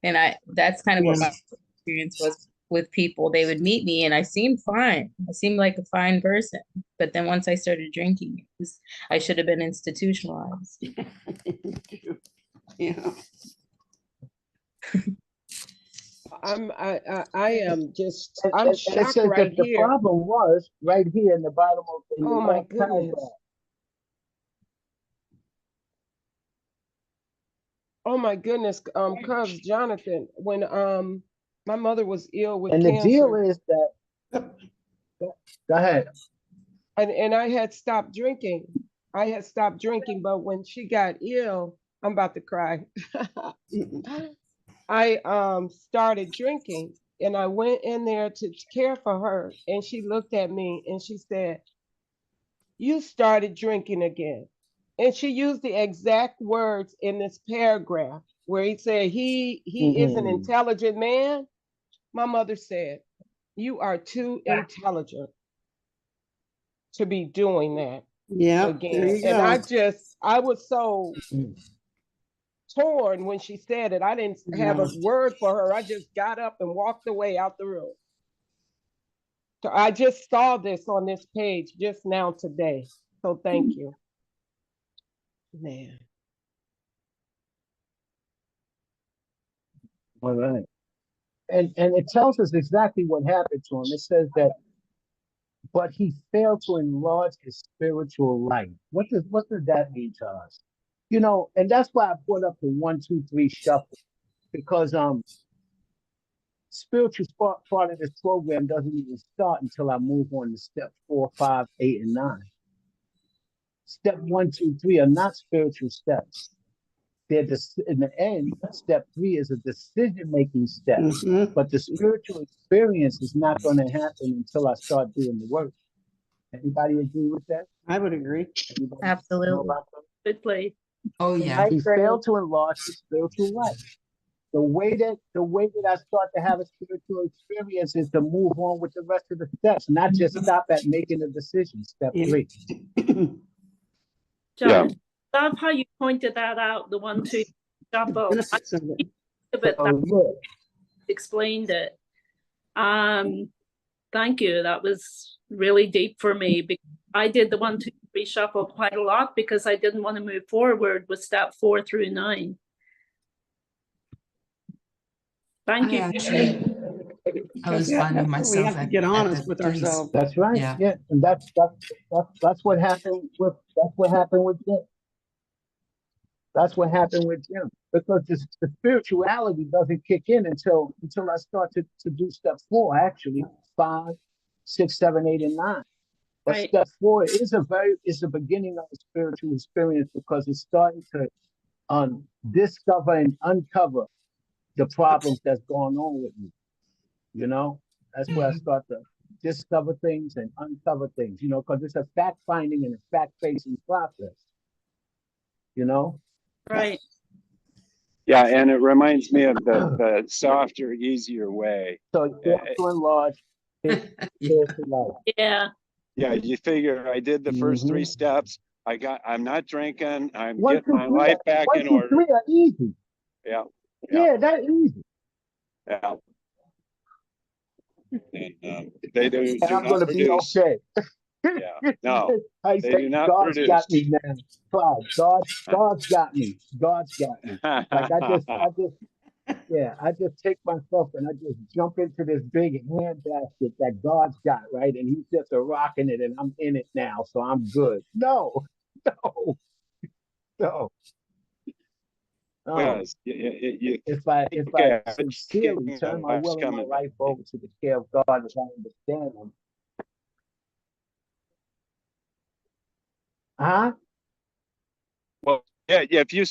And that's kind of what my experience was with people. They would meet me and I seemed fine. I seemed like a fine person. But then once I started drinking, I should have been institutionalized. Yeah. I am just, And I'm it shocked says right that the here. problem was right here in the bottom of the Oh my left goodness. paragraph. Oh my goodness, Cubs, Jonathan, when my mother was ill with And the deal cancer, is that, go ahead. and I had stopped drinking. I had stopped drinking, but when she got ill, I'm about to cry. I started drinking, and I went in there to care for her, and she looked at me and she said, "You started drinking again." And she used the exact words in this paragraph where he said he is an intelligent man. My mother said, "You are too intelligent to be doing that Yeah, there again." you And go. I was so torn when she said it. I didn't have a Yeah. word for her. I just got up and walked away out the room. So I just saw this on this page just now today. So thank you. Man. All right. And it tells us exactly what happened to him. It says that, but he failed to enlarge his spiritual life. What does that mean to us? You know, and that's why I brought up the 1, 2, 3 shuffle, because spiritual part of this program doesn't even start until I move on to step 4, 5, 8, and 9. Step 1, 2, 3 are not spiritual steps. They're in the end, step 3 is a decision-making step. But the spiritual experience is not going to happen until I start doing the work. Anybody agree with that? I would agree. Anybody know Absolutely. about that? Good play. Oh, yeah. He failed to enlarge his spiritual life. The way that I start to have a spiritual experience is to move on with the rest of the steps, not just stop at making a decision. Step 3. John, love how you pointed that out, the 1, 2 shuffle. Benefits of it. That explained it. Thank you. That was really deep for me, because I did the 1, 2, 3 shuffle quite a lot because I didn't want to move forward with step 4 through 9. Thank you. I was finding myself we have to get honest with ourselves. That's right. Yeah. And that's what happened with Jim. That's what happened with Jim. Because the spirituality doesn't kick in until I start to do step 4, actually 5, 6, 7, 8, and 9. But Right. step 4 is the beginning of a spiritual experience, because it's starting to discover and uncover the problems that's going on with me. You know, that's where I start to discover things and uncover things, you know, because it's a fact finding and a fact facing process, you know? Right. Yeah, and it reminds me of the softer, easier way. So you have to enlarge his spiritual life. Yeah. Yeah, you figure I did the first 3 steps. I'm not drinking. I'm 1, getting 2, my 3 life back 1, in 2, order. 3 are easy. Yeah. Yeah, that's easy. Yeah. And they do And I'm not gonna be produce. okay. Yeah, no, I they say do not God's produce. got me, man. Clyde, God's got me. God's got me. Like I just take myself and I just jump into this big hand basket that God's got, right? And he's just a rocking it and I'm in it now, so I'm good. No, no, no, no. Yes, you, If I okay, sincerely turn my will and my coming. life over to the care of God as I understand him, huh? Well, yeah, if you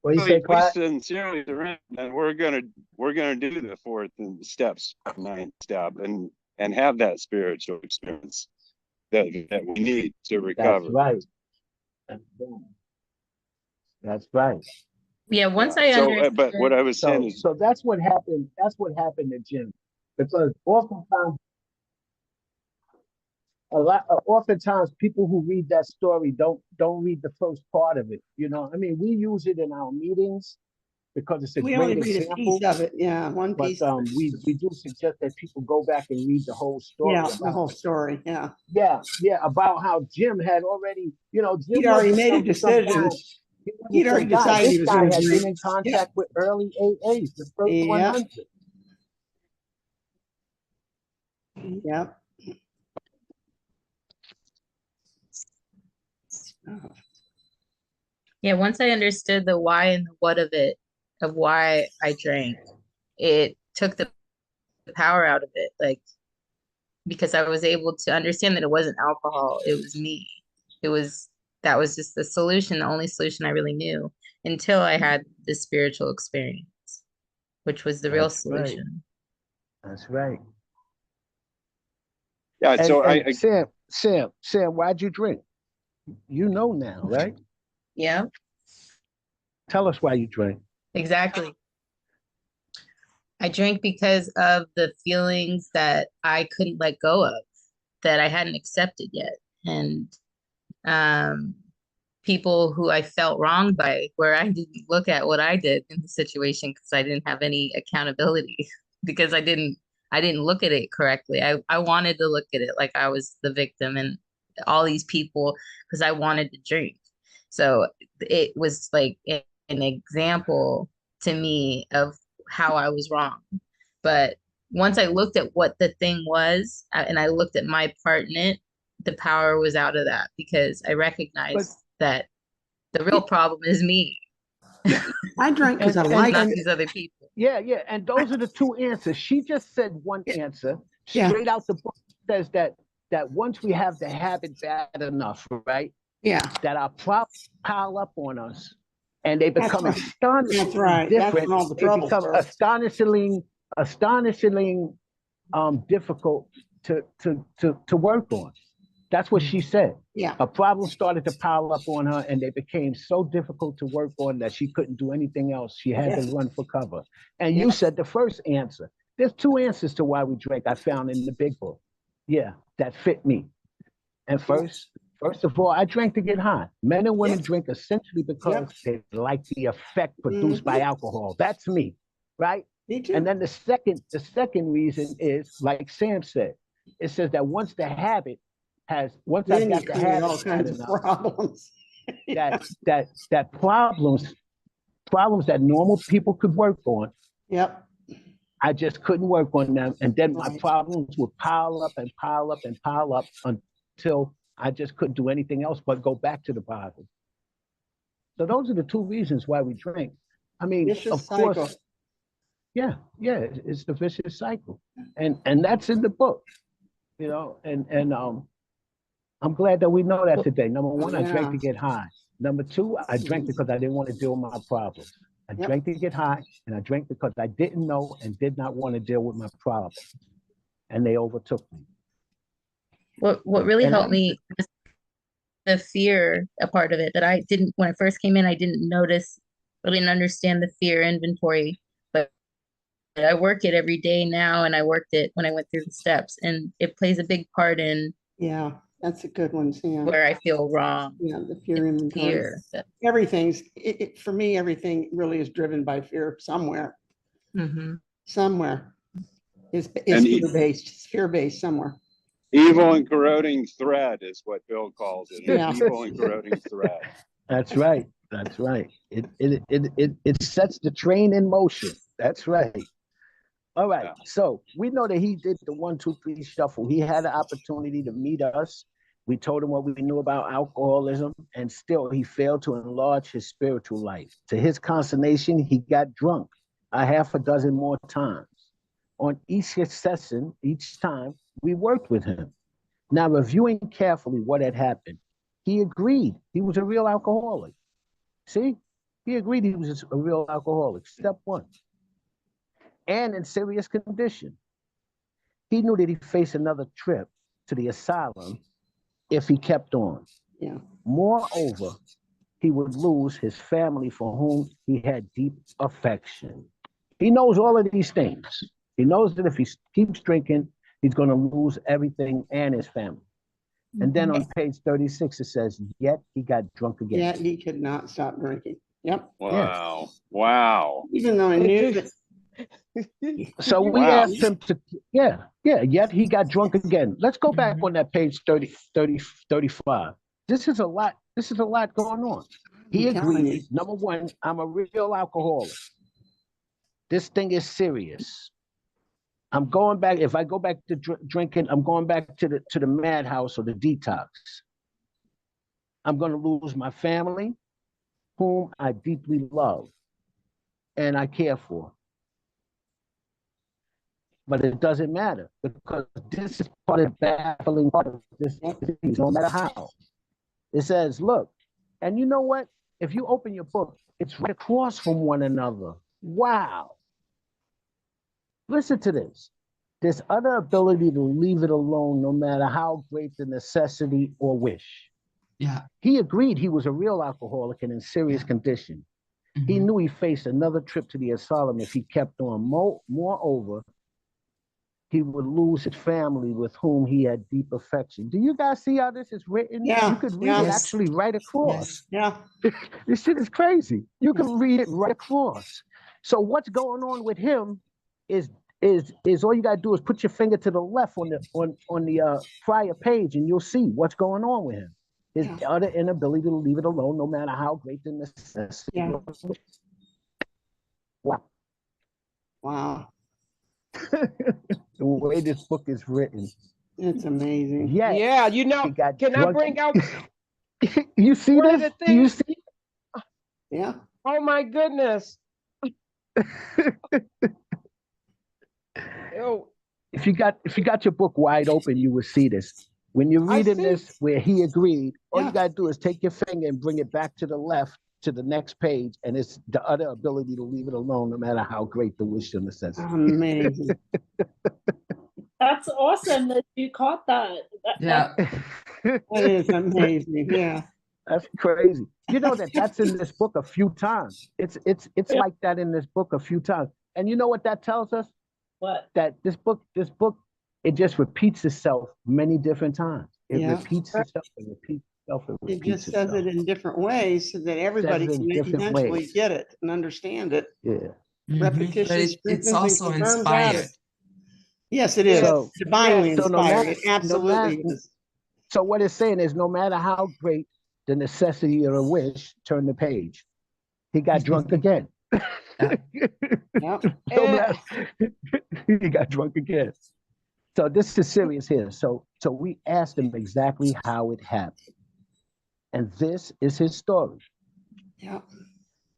What do you say, we Clyde? sincerely surrender, then we're gonna do the fourth and steps, ninth step, and have that spiritual experience that we need to That's recover. right. That's right. That's right. Yeah, Yeah. once I So, but what understood, I was saying So, is, so that's what happened. That's what happened to Jim, because oftentimes people who read that story don't read the first part of it. You know, I mean, we use it in our meetings because it's a We only great read a piece example. of it. Yeah, one But piece. we do suggest that people go back and read the whole story Yeah, the about whole story. Yeah. about how Jim had already, Jim He'd already wasn't made a some guy. decision. He wasn't He'd some already guy. decided he This was guy going to had been drink. in Yeah. contact with early AAs, the first Yep. 100. Yep. yeah, once I understood the why and the what of it, of why I drank, it took the power out of it. Like, because I was able to understand that it wasn't alcohol, it was me. That was just the solution, the only solution I really knew until I had the spiritual experience, which was the real That's right. solution. That's right. yeah. And So and Sam, why'd you drink? You know now, right? Yeah, Tell us why you drank. exactly. I drank because of the feelings that I couldn't let go of, that I hadn't accepted yet. And um, people who I felt wronged by, where I didn't look at what I did in the situation because I didn't have any accountability because I didn't look at it correctly. I wanted to look at it like I was the victim and all these people because I wanted to drink. So it was like an example to me of how I was wrong. But once I looked at what the thing was and I looked at my part in it, the power was out of that because I But recognized that the real problem is me, I drank because I and liked not and it. these other people. yeah, and those are the two answers. She just said one answer Yeah. straight out the book. Says that once we have the habit bad enough, right, Yeah. that our problems pile up on us, and they That's become right. astonishingly That's right. That's different. when all the They trouble become starts. astonishingly difficult to work on. That's what she said. Yeah. A problem started to pile up on her, and they became so difficult to work on that she couldn't do anything else. She had to Yes. run for cover. And you Yes. said the first answer. There's two answers to why we drink. I found in the big book. Yeah, that fit me. And first of all, I drank to get high. Men and women Yes. drink essentially because Yep. they like the effect produced by alcohol. That's me, right? Me too. And then the second reason is, like Sam said, it says that once I Then you got the create habit all bad kinds of enough, problems. that problems that normal people could work on, Yep. I just couldn't work on them. And then my Right. problems would pile up and pile up and pile up until I just couldn't do anything else but go back to the Bible. So those are the two reasons why we drink. I mean, Vicious of course, cycle. yeah, it's the vicious cycle. And that's in the book, and I'm glad that we know that today. Number one, I drank Yeah. to get high. Number two, I drank because I didn't want to deal with my problems. I Yep. drank to get high, and I drank because I didn't know and did not want to deal with my problems. And they overtook me. What really And helped me was the fear, a part of it that I didn't, when I first came in, I didn't notice, I didn't understand the fear inventory, but I work it every day now, and I worked it when I went through the steps, and it plays a big part in Yeah. That's a good one, Sam. where I feel wrong. Yeah. The fear inventory. Fear. Everything's, for me, everything really is driven by fear somewhere. Mm-hmm. Somewhere is And fear-based. It's fear-based somewhere. Evil and corroding thread is what Bill calls it. Yeah. Evil and corroding thread. That's right. That's right. It sets the train in motion. That's right. All right. Yeah. So we know that he did the 1, 2, 3 shuffle. He had an opportunity to meet us. We told him what we knew about alcoholism, and still he failed to enlarge his spiritual life. To his consternation, he got drunk a half a dozen more times. On each session, each time, we worked with him. Now, reviewing carefully what had happened, he agreed he was a real alcoholic. See, he agreed he was a real alcoholic. Step one. And in serious condition. He knew that he faced another trip to the asylum if he kept on. Yeah. Moreover, he would lose his family for whom he had deep affection. He knows all of these things. He knows that if he keeps drinking, he's going to lose everything and his family. And then on page 36, it says, yet he got drunk again. Yeah, he could not stop drinking. Yep. Wow. Wow. Even though I knew that. So we Wow. asked him to, yet he got drunk again. Let's go back on that page 35. This is a lot going on. He I'm telling agreed, number one, I'm a real alcoholic. This thing is serious. I'm going back, if I go back to drinking, I'm going back to the madhouse or the detox. I'm going to lose my family, whom I deeply love and I care for. But it doesn't matter because this is part of the baffling part of this disease, no matter how. It says, look, and you know what? If you open your book, it's right across from one another. Wow. Listen to this. This utter ability to leave it alone, no matter how great the necessity or wish. Yeah. He agreed he was a real alcoholic and in serious condition. He knew he faced another trip to the asylum if he kept on. Moreover, he would lose his family with whom he had deep affection. Do you guys see how this is written? Yeah, You could read it yes. actually right across. Yeah. This shit is crazy. You can read it right across. So what's going on with him is all you gotta do is put your finger to the left on the prior page, and you'll see what's going on with him. His utter inability to leave it alone, no matter how great the necessity. Yeah. Wow. Wow. The way this book is written. It's amazing. Yeah. Yeah, you know, He got can I drunk. bring out You see one of this? the Do you things? see? Yeah. Oh my goodness. Oh, If you got your book wide open, you will see this. When you're I reading see. this where he agreed, all Yeah. you gotta do is take your finger and bring it back to the left to the next page, and it's the utter ability to leave it alone, no matter how great the wish or necessity. Amazing. That's awesome that you caught that. Yeah. That is amazing. Yeah. That's crazy. You know that's in this book a few times. It's like that in this book a few times. And you know what that tells us? What? That this book, it just repeats itself many different times. It Yeah. repeats itself and repeats itself and It repeats just says itself. it in different ways so that everybody Says it in can different eventually ways. get it and understand it. Yeah. Repetition But it's strengthens and also confirms inspired. habit. Yes, it is. So- Divinely So no inspired. matter- It absolutely is. So what it's saying is, no matter how great the necessity or the wish, turn the page. He got drunk again. Yep. No matter- he got drunk again. So this is serious here. So we asked him exactly how it happened. And this is his story. Yep.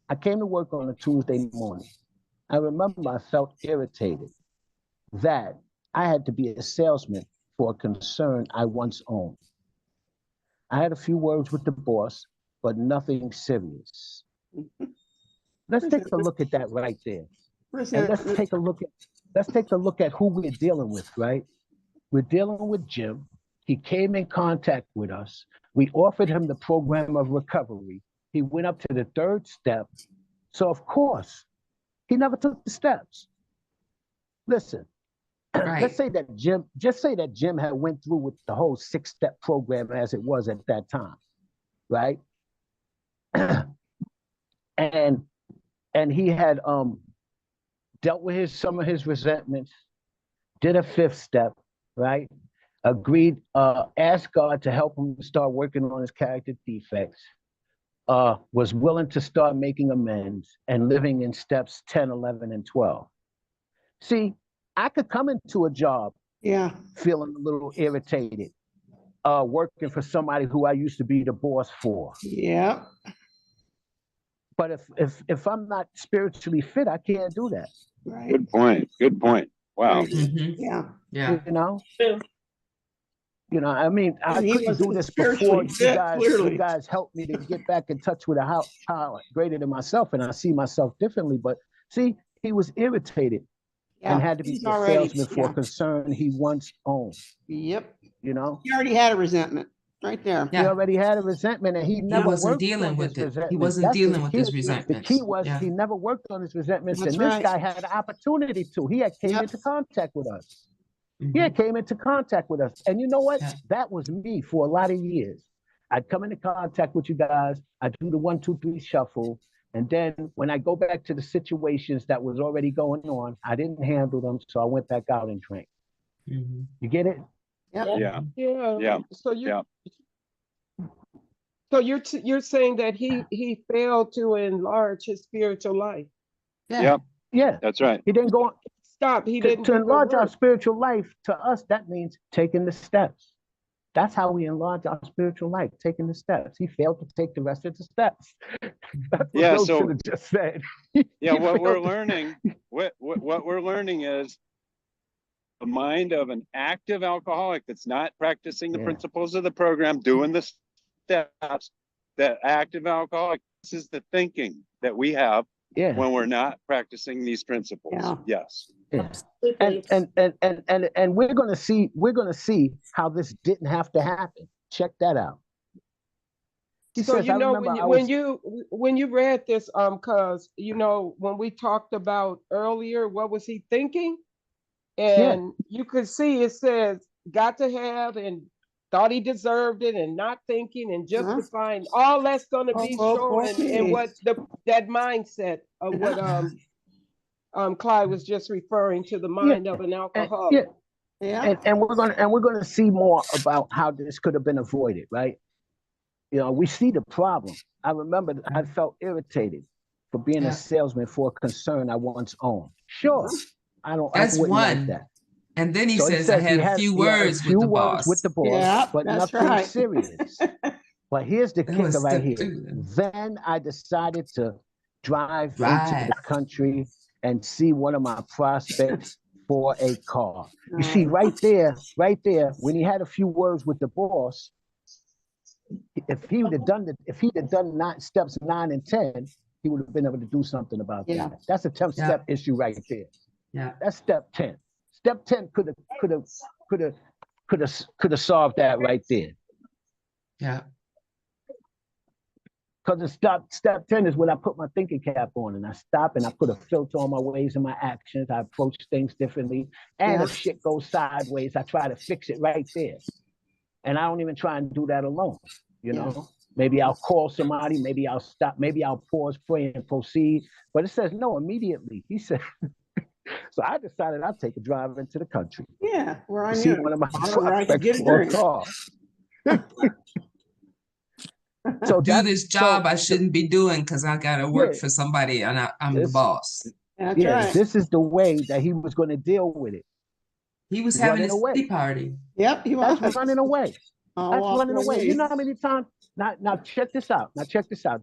I came to work on a Tuesday morning. I remember I felt irritated that I had to be a salesman for a concern I once owned. I had a few words with the boss, but nothing serious. Let's take a look at that right there. And let's take a look at who we're dealing with, right? We're dealing with Jim. He came in contact with us. We offered him the program of recovery. He went up to the third step. So of course, he never took the steps. Listen, Right. let's say that Jim had went through with the whole 6-step program as it was at that time, right? and he had dealt with some of his resentments, did a 5th step, right? agreed, asked God to help him start working on his character defects, was willing to start making amends and living in steps 10, 11, and 12. See, I could come into a job Yeah. feeling a little irritated, working for somebody who I used to be the boss for. Yeah. But if I'm not spiritually fit, I can't do that. Right. Good point. Good point. Wow. Mhm. Yeah. Yeah. I mean, I And he couldn't do wasn't this before spiritually you fit, guys. clearly. You guys helped me to get back in touch with how greater than myself, and I see myself differently. But see, he was irritated and Yeah. had to be He's a already, salesman for a yeah. concern he once owned. Yep. You know, He already had a resentment right there. he Yeah. already had a resentment, and he He never wasn't worked dealing on with his it. He resentment. wasn't That's dealing the with key. his The resentments. key was Yeah. he never worked on his resentments, That's and this right. guy had an opportunity to. He had came Yep. into contact with us. Mhm. He had came into contact with us, and you know what? Yeah. That was me for a lot of years. I'd come into contact with you guys. I'd do the 1, 2, 3 shuffle. And then when I go back to the situations that was already going on, I didn't handle them. So I went back out and drank. Mhm. You get it? Yep. Yeah. Yeah. Yeah. So you, Yeah. so you're saying that he failed to enlarge his spiritual life. Yeah. Yep. Yeah. That's right. He didn't go on. Stop. He To, didn't to do the enlarge our work. spiritual life, to us, that means taking the steps. That's how we enlarge our spiritual life, taking the steps. He failed to take the rest of the steps. That's what Yeah. Bill So should have just said. yeah, He what we're failed to- learning, what we're learning is the mind of an active alcoholic that's not practicing the Yeah. principles of the program, doing the steps. That active alcoholic, this is the thinking that we have Yeah. when we're not practicing these principles. Yeah. Yes. Yeah. Absolutely. And we're gonna see how this didn't have to happen. Check that out. He So says, you I know remember when you read this, cause you know when we talked about earlier, what was he thinking? And you could see it says got to have and thought he deserved it and not thinking and justifying. All that's gonna be shown in what that mindset of what Clyde was just referring to, the mind of an alcoholic. Yeah. And we're gonna see more about how this could have been avoided, right? You know, we see the problem. I remember I felt irritated for being a salesman for a concern I once owned. Sure, I That's wouldn't one. like that. And then he So says, I he had a few words with the boss. Yeah, but that's nothing right. serious. But here's the That was kicker right step here. 2 then. Then I decided to drive into the country and see one of my prospects for a car. You see, right there, when he had a few words with the boss, if he'd have done steps 9 and 10, he would have been able to do something about that. That's a 10-step issue right there. Yeah. That's step 10. Step 10 could have solved that right there. Yeah. Because step 10 is when I put my thinking cap on and I stop and I put a filter on my ways and my actions. I approach things differently. And if shit goes sideways, I try to fix it right there. And I don't even try and do that alone. You know, maybe I'll call somebody, maybe I'll stop, maybe I'll pause, pray, and proceed. But it says no immediately. He said, so I decided I'd take a drive into the country. Yeah, where I See knew one of my I could get prospects a for a drink. car. So do this job I shouldn't be doing because I got to work Yeah. for somebody and I'm the boss. That's right. This is the way that he was going to deal with it. He was having Running his away. tea party. Yep, he was. That's running away. That's running away. You know how many times? Now check this out.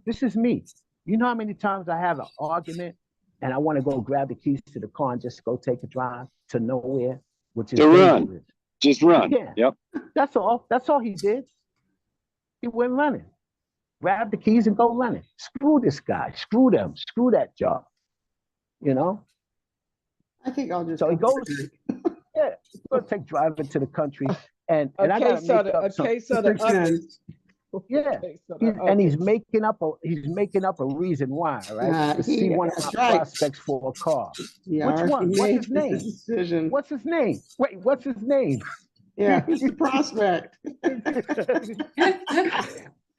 This is me. You know how many times I have an argument and I want to go grab the keys to the car and just go take a drive to nowhere, which is dangerous. Just run. Yeah. Yep. That's all he did. He went running. Grab the keys and go running. Screw this guy. Screw them. Screw that job. You know? I think I'll just. So he goes, yeah, he's going to take driving to the country. And I got to make up some. Yeah, he's making up a reason why, right? To see one of my prospects for a car. Which one? What's his name? What's his name? Wait, what's his name? Yeah, he's a prospect.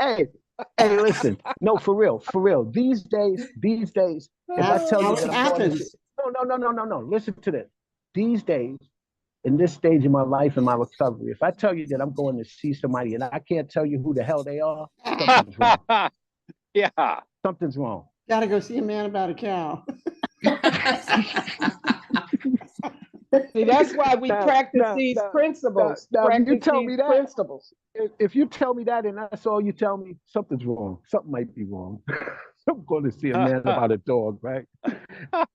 Hey, listen. No, for real. These days, if I tell you that I'm going to, no. Listen to this. These days, in this stage of my life and my recovery, if I tell you that I'm going to see somebody and I can't tell you who the hell they are, something's wrong. Yeah. Something's wrong. Gotta go see a man about a cow. See, that's why we Now- practice now- these now- principles. now, if you Practice tell these me that- principles. If you tell me that and that's all you tell me, something's wrong. Something might be wrong. I'm going to see a man about a dog, right?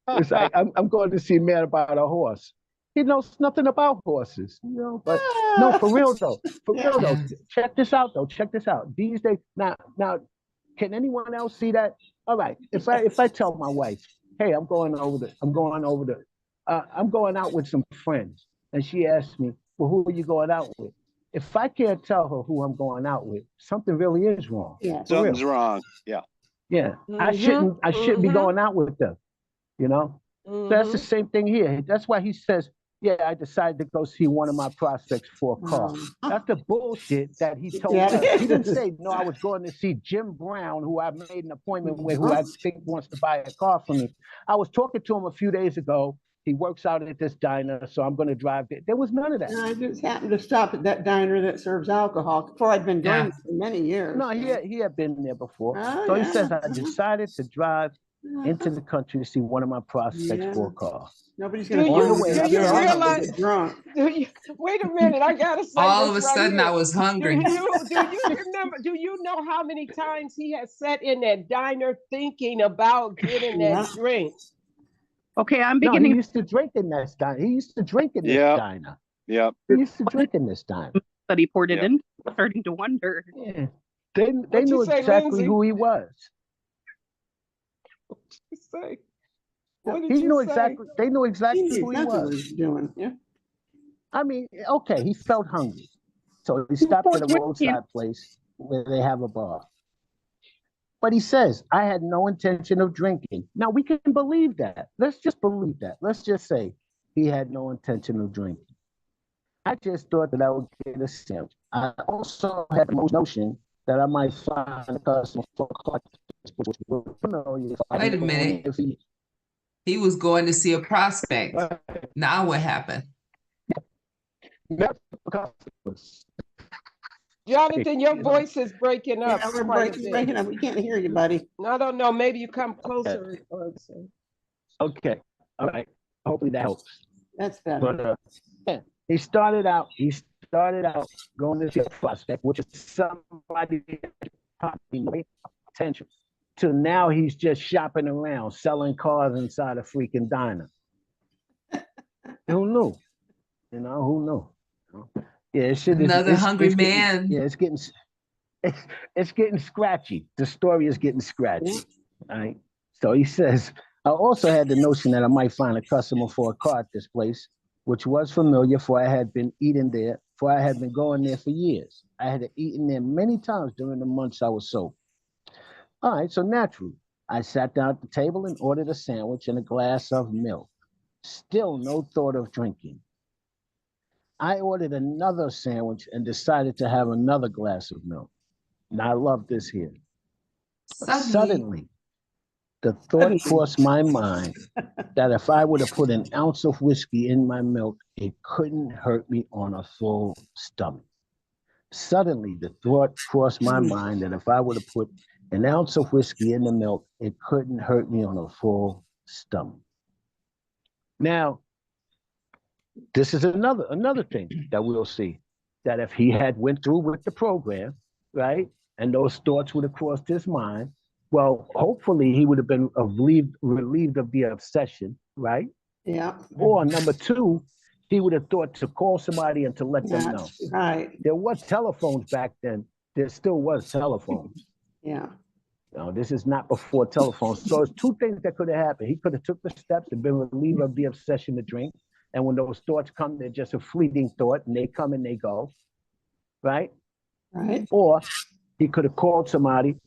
It's like I'm going to see a man about a horse. He knows nothing about horses, you know. But no, for real though. For real though. Yes. Check this out though. Check this out. These days, now, can anyone else see that? All right. If I tell my wife, hey, I'm going out with some friends, and she asks me, well, who are you going out with? If I can't tell her who I'm going out with, something really is wrong. Yeah. For real. Something's wrong. Yeah. Yeah. I shouldn't be going out with them, you know? So that's the same thing here. That's why he says, yeah, I decided to go see one of my prospects for a car. That's the bullshit that he told Yeah. us. He didn't say, no, I was going to see Jim Brown, who I made an appointment with, who I think wants to buy a car from me. I was talking to him a few days ago. He works out at this diner, so I'm going to drive there. There was none of that. And I just happened to stop at that diner that serves alcohol before I'd been going Yeah. for many years. No, he had been there before. Oh, So he yeah. says, I decided to drive into the country to see one of my prospects for a car. Nobody's Do gonna you- find do me you up there. I'm gonna realize- get drunk. Wait a minute, I gotta say All of a this right sudden, here. I was Do hungry. do you know how many times he has sat in that diner thinking about getting that drink? Okay, I'm No, he beginning. used to drink in this diner. He used to drink in this Yep. diner. Yep. He used to drink in this diner. That he poured it Yep. in. Starting to wonder. Yeah. They What'd knew you say, exactly Lindsay? who he was. Say, what did He you knew say? exactly. They knew He exactly knew who he exactly what was. he's doing. Yeah. I mean, okay, he felt hungry, so he stopped at a roadside place where they have a bar. But he says, "I had no intention of drinking." Now we can believe that. Let's just believe that. Let's just say he had no intention of drinking. I just thought that I would get a sandwich. I also had the notion that I might find a customer for a car. Wait a minute. He was going to see a prospect. Now what happened? Jonathan, your voice is breaking up. Yeah, we're quite a bit. breaking up. We can't hear you, buddy. I don't know. Maybe you come closer. Okay, all right. Hopefully that helps. That's better. But yeah, he started out going to see a prospect, which is somebody potential. To now he's just shopping around, selling cars inside a freaking diner. Who knew? You know, who knew? Yeah, Another hungry it's getting- man. yeah, it's getting scratchy. The story is getting scratchy. All right. So he says, I also had the notion that I might find a customer for a car at this place, which was familiar, for I had been eating there, for I had been going there for years. I had eaten there many times during the months I was sober. All right, so naturally, I sat down at the table and ordered a sandwich and a glass of milk. Still no thought of drinking. I ordered another sandwich and decided to have another glass of milk. Now I love this here. Suddenly, the thought crossed my mind that if I were to put an ounce of whiskey in my milk, it couldn't hurt me on a full stomach. Suddenly, the thought crossed my mind that if I were to put an ounce of whiskey in the milk, it couldn't hurt me on a full stomach. Now, this is another thing that we'll see, that if he had went through with the program, right, and those thoughts would have crossed his mind, well, hopefully he would have been relieved of the obsession, right? Yeah. Or number two, he would have thought to call somebody and to let them know. That's right. There was telephones back then. There still was telephones. Yeah. No, this is not before telephones. So it's two things that could have happened. He could have took the steps and been relieved of the obsession to drink. And when those thoughts come, they're just a fleeting thought, and they come and they go, right? Right. Or he could have called somebody.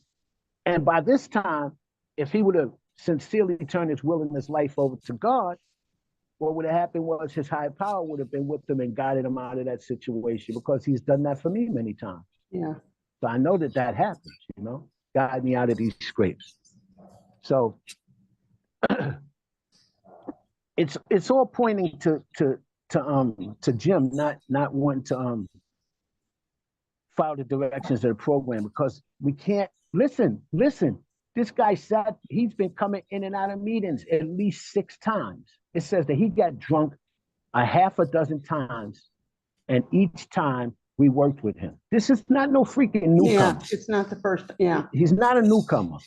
And by this time, if he would have sincerely turned his will and his life over to God, what would have happened was his higher power would have been with him and guided him out of that situation, because he's done that for me many times. Yeah. So I know that that happens, you know, guide me out of these scrapes. So it's all pointing to to Jim not wanting to follow the directions of the program, because we can't listen. This guy he's been coming in and out of meetings at least 6 times. It says that he got drunk a half a dozen times, and each time we worked with him. This is not no freaking newcomer. Yeah, it's not the first, yeah. He's not a newcomer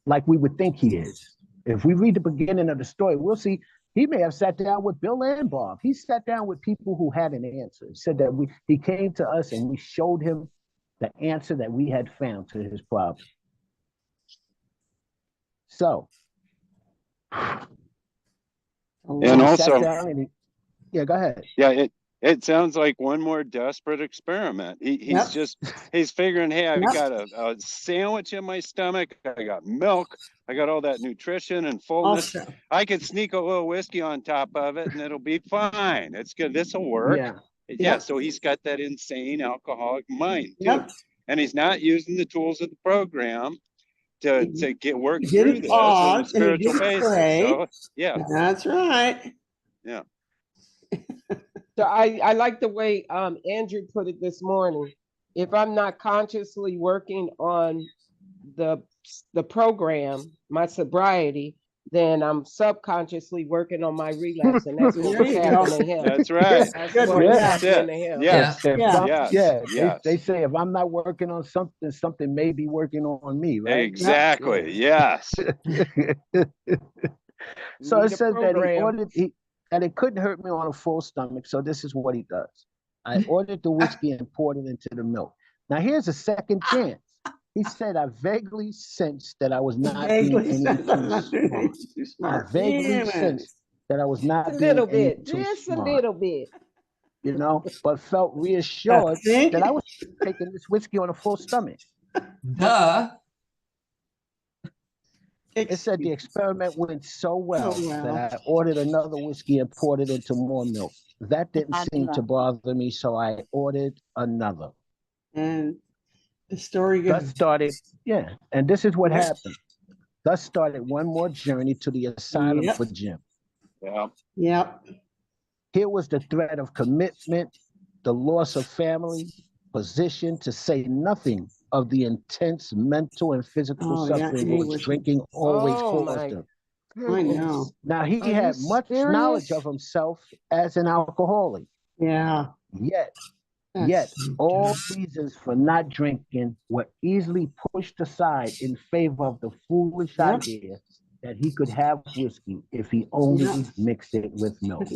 like we would think he is. If we read the beginning of the story, we'll see he may have sat down with Bill and Bob. He sat down with people who had an answer. He said that he came to us and we showed him the answer that we had found to his problem. So, And also, yeah, go ahead. Yeah, it sounds like one more desperate experiment. He's figuring, hey, I've got a sandwich in my stomach, I got milk, I got all that nutrition and fullness. Also. I could sneak a little whiskey on top of it and it'll be fine. It's good. This will work. Yeah. So he's got that insane alcoholic mind too. And he's not using the tools of the program to get work through this on a spiritual basis. So, yeah. That's right. Yeah. So I like the way Andrew put it this morning. If I'm not consciously working on the program, my sobriety, then I'm subconsciously working on my relapse, and that's what was happening to him. That's right. That's what was happening to him. Yes. They say if I'm not working on something, something may be working on me, right? Exactly. Yes. So it says that and it couldn't hurt me on a full stomach. So this is what he does. I ordered the whiskey and poured it into the milk. Now here's a second chance. He said, I vaguely sensed that I was not being any too smart. I vaguely sensed that I was not being any too smart. A little bit. You know, but felt reassured that I was taking this whiskey on a full stomach. Duh. It said the experiment went so well that I ordered another whiskey and poured it into more milk. That didn't seem to bother me, so I ordered another. And the story goes. And this is what happened. Thus started one more journey to the asylum for Jim. Here was the threat of commitment, the loss of family, position, to say nothing of the intense mental and physical suffering which drinking always caused him. I know. Now he had much knowledge of himself as an alcoholic. Yeah. Yet all reasons for not drinking were easily pushed aside in favor of the foolish idea that he could have whiskey if he only mixed it with milk.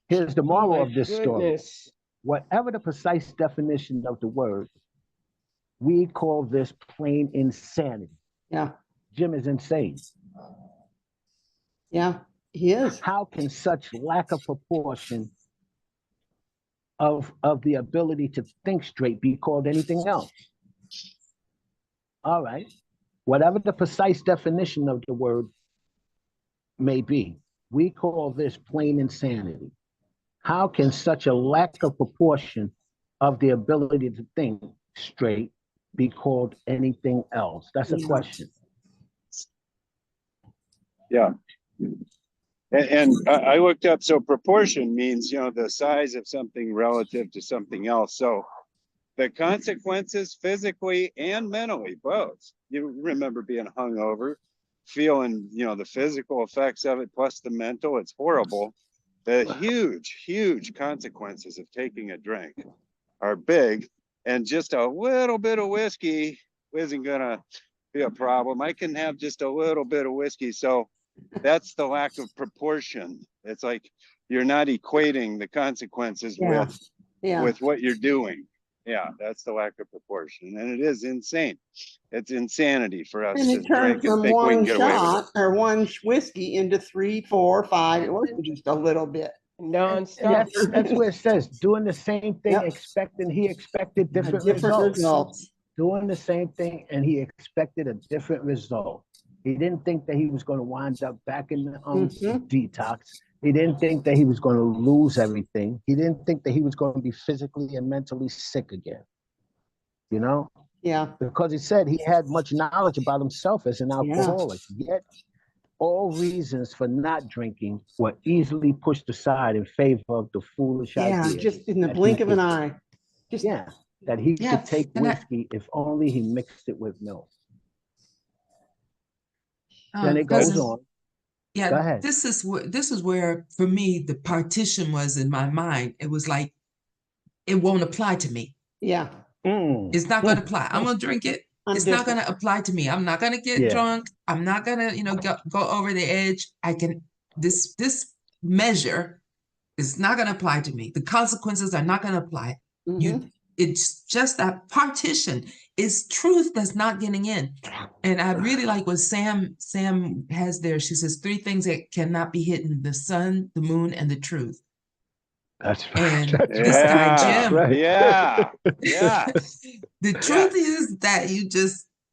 Here's the moral of this story. Whatever the precise definition of the word, we call this plain insanity. Yeah. Jim is insane. Yeah, he is. How can such lack of proportion of the ability to think straight be called anything else? All right. Whatever the precise definition of the word may be, we call this plain insanity. How can such a lack of proportion of the ability to think straight be called anything else? That's a question. Yeah. And I looked up, so proportion means, the size of something relative to something else. So the consequences physically and mentally, both. You remember being hungover, feeling, the physical effects of it, plus the mental, it's horrible. The huge consequences of taking a drink are big, and just a little bit of whiskey isn't gonna be a problem. I can have just a little bit of whiskey. So that's the lack of proportion. It's like you're not equating the consequences with what you're doing. Yeah, that's the lack of proportion, and it is insane. It's insanity for us to drink and think we can get away with it. Or one whiskey into 3, 4, 5. It wasn't just a little bit. Non-stop. That's where it says doing the same thing, he expected different results. Doing the same thing, and he expected a different result. He didn't think that he was going to wind up back in the detox. He didn't think that he was going to lose everything. He didn't think that he was going to be physically and mentally sick again. Yeah. Because he said he had much knowledge about himself as an alcoholic. Yet all reasons for not drinking were easily pushed aside in favor of the foolish Yeah. idea. Just in the that blink he of an could- eye. Just, Yeah, that he Yeah, could take and I- whiskey if only he mixed it with milk. Oh, Then it goes cousin. on. Go Yeah, ahead. this is where for me the partition was in my mind. It was like it won't apply to me. yeah, It's not going to apply. I'm going to drink it. I'm It's not going different. to apply to me. I'm not going to get Yeah. drunk. I'm not going to, go over the edge. I can this measure is not going to apply to me. The consequences are not going to apply. Mhm. It's just that partition is truth that's not getting in. And I really like what Sam has there. She says 3 things that cannot be hidden: the sun, the moon, and the truth. That's And right. this guy, Jim. Right. Yeah. Yeah. The truth is that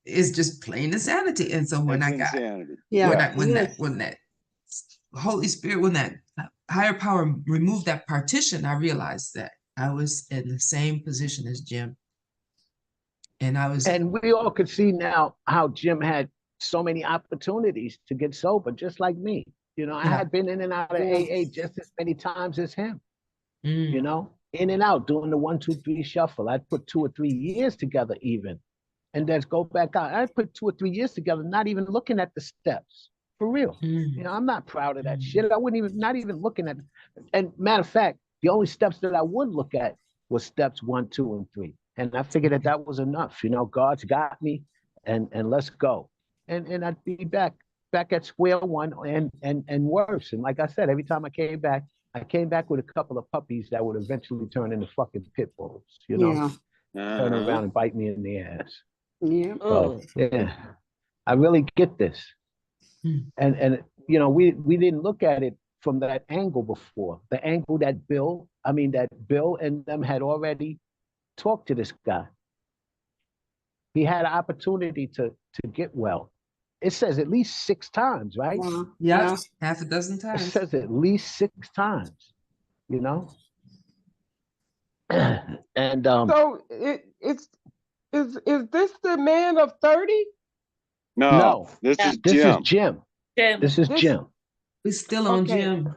it's just plain insanity. And so when It's I got insanity. Yeah. when yes. that Holy Spirit, when that higher power removed that partition, I realized that I was in the same position as Jim. And I was And we all could see now how Jim had so many opportunities to get sober, just like me. You know, I Yeah. had been in and out of Yeah. AA just as many times as him. Mm. You know, in and out, doing the 1, 2, 3 shuffle. I'd put 2 or 3 years together even, and then go back out. I'd put 2 or 3 years together, not even looking at the steps. For real. You know, I'm not proud of that shit. I wouldn't even, not even looking at it. And matter of fact, the only steps that I would look at was steps 1, 2, and 3. And I figured that was enough. You know, God's got me, and let's go. And I'd be back at square one and worse. And like I said, every time I came back with a couple of puppies that would eventually turn into fucking pit bulls, you know, Yeah. turn Uh-huh. around and bite me in the ass. Yeah. So yeah, I really get this. And you know, we didn't look at it from that angle before. The angle that Bill and them had already talked to this guy. He had an opportunity to get well. It says at least 6 times, right? Yeah, half a dozen It times. says at least 6 times, you know? And So is this the man of 30? No, this is this Jim. is Jim. Jim. This is This- Jim. We're still on Okay, Jim.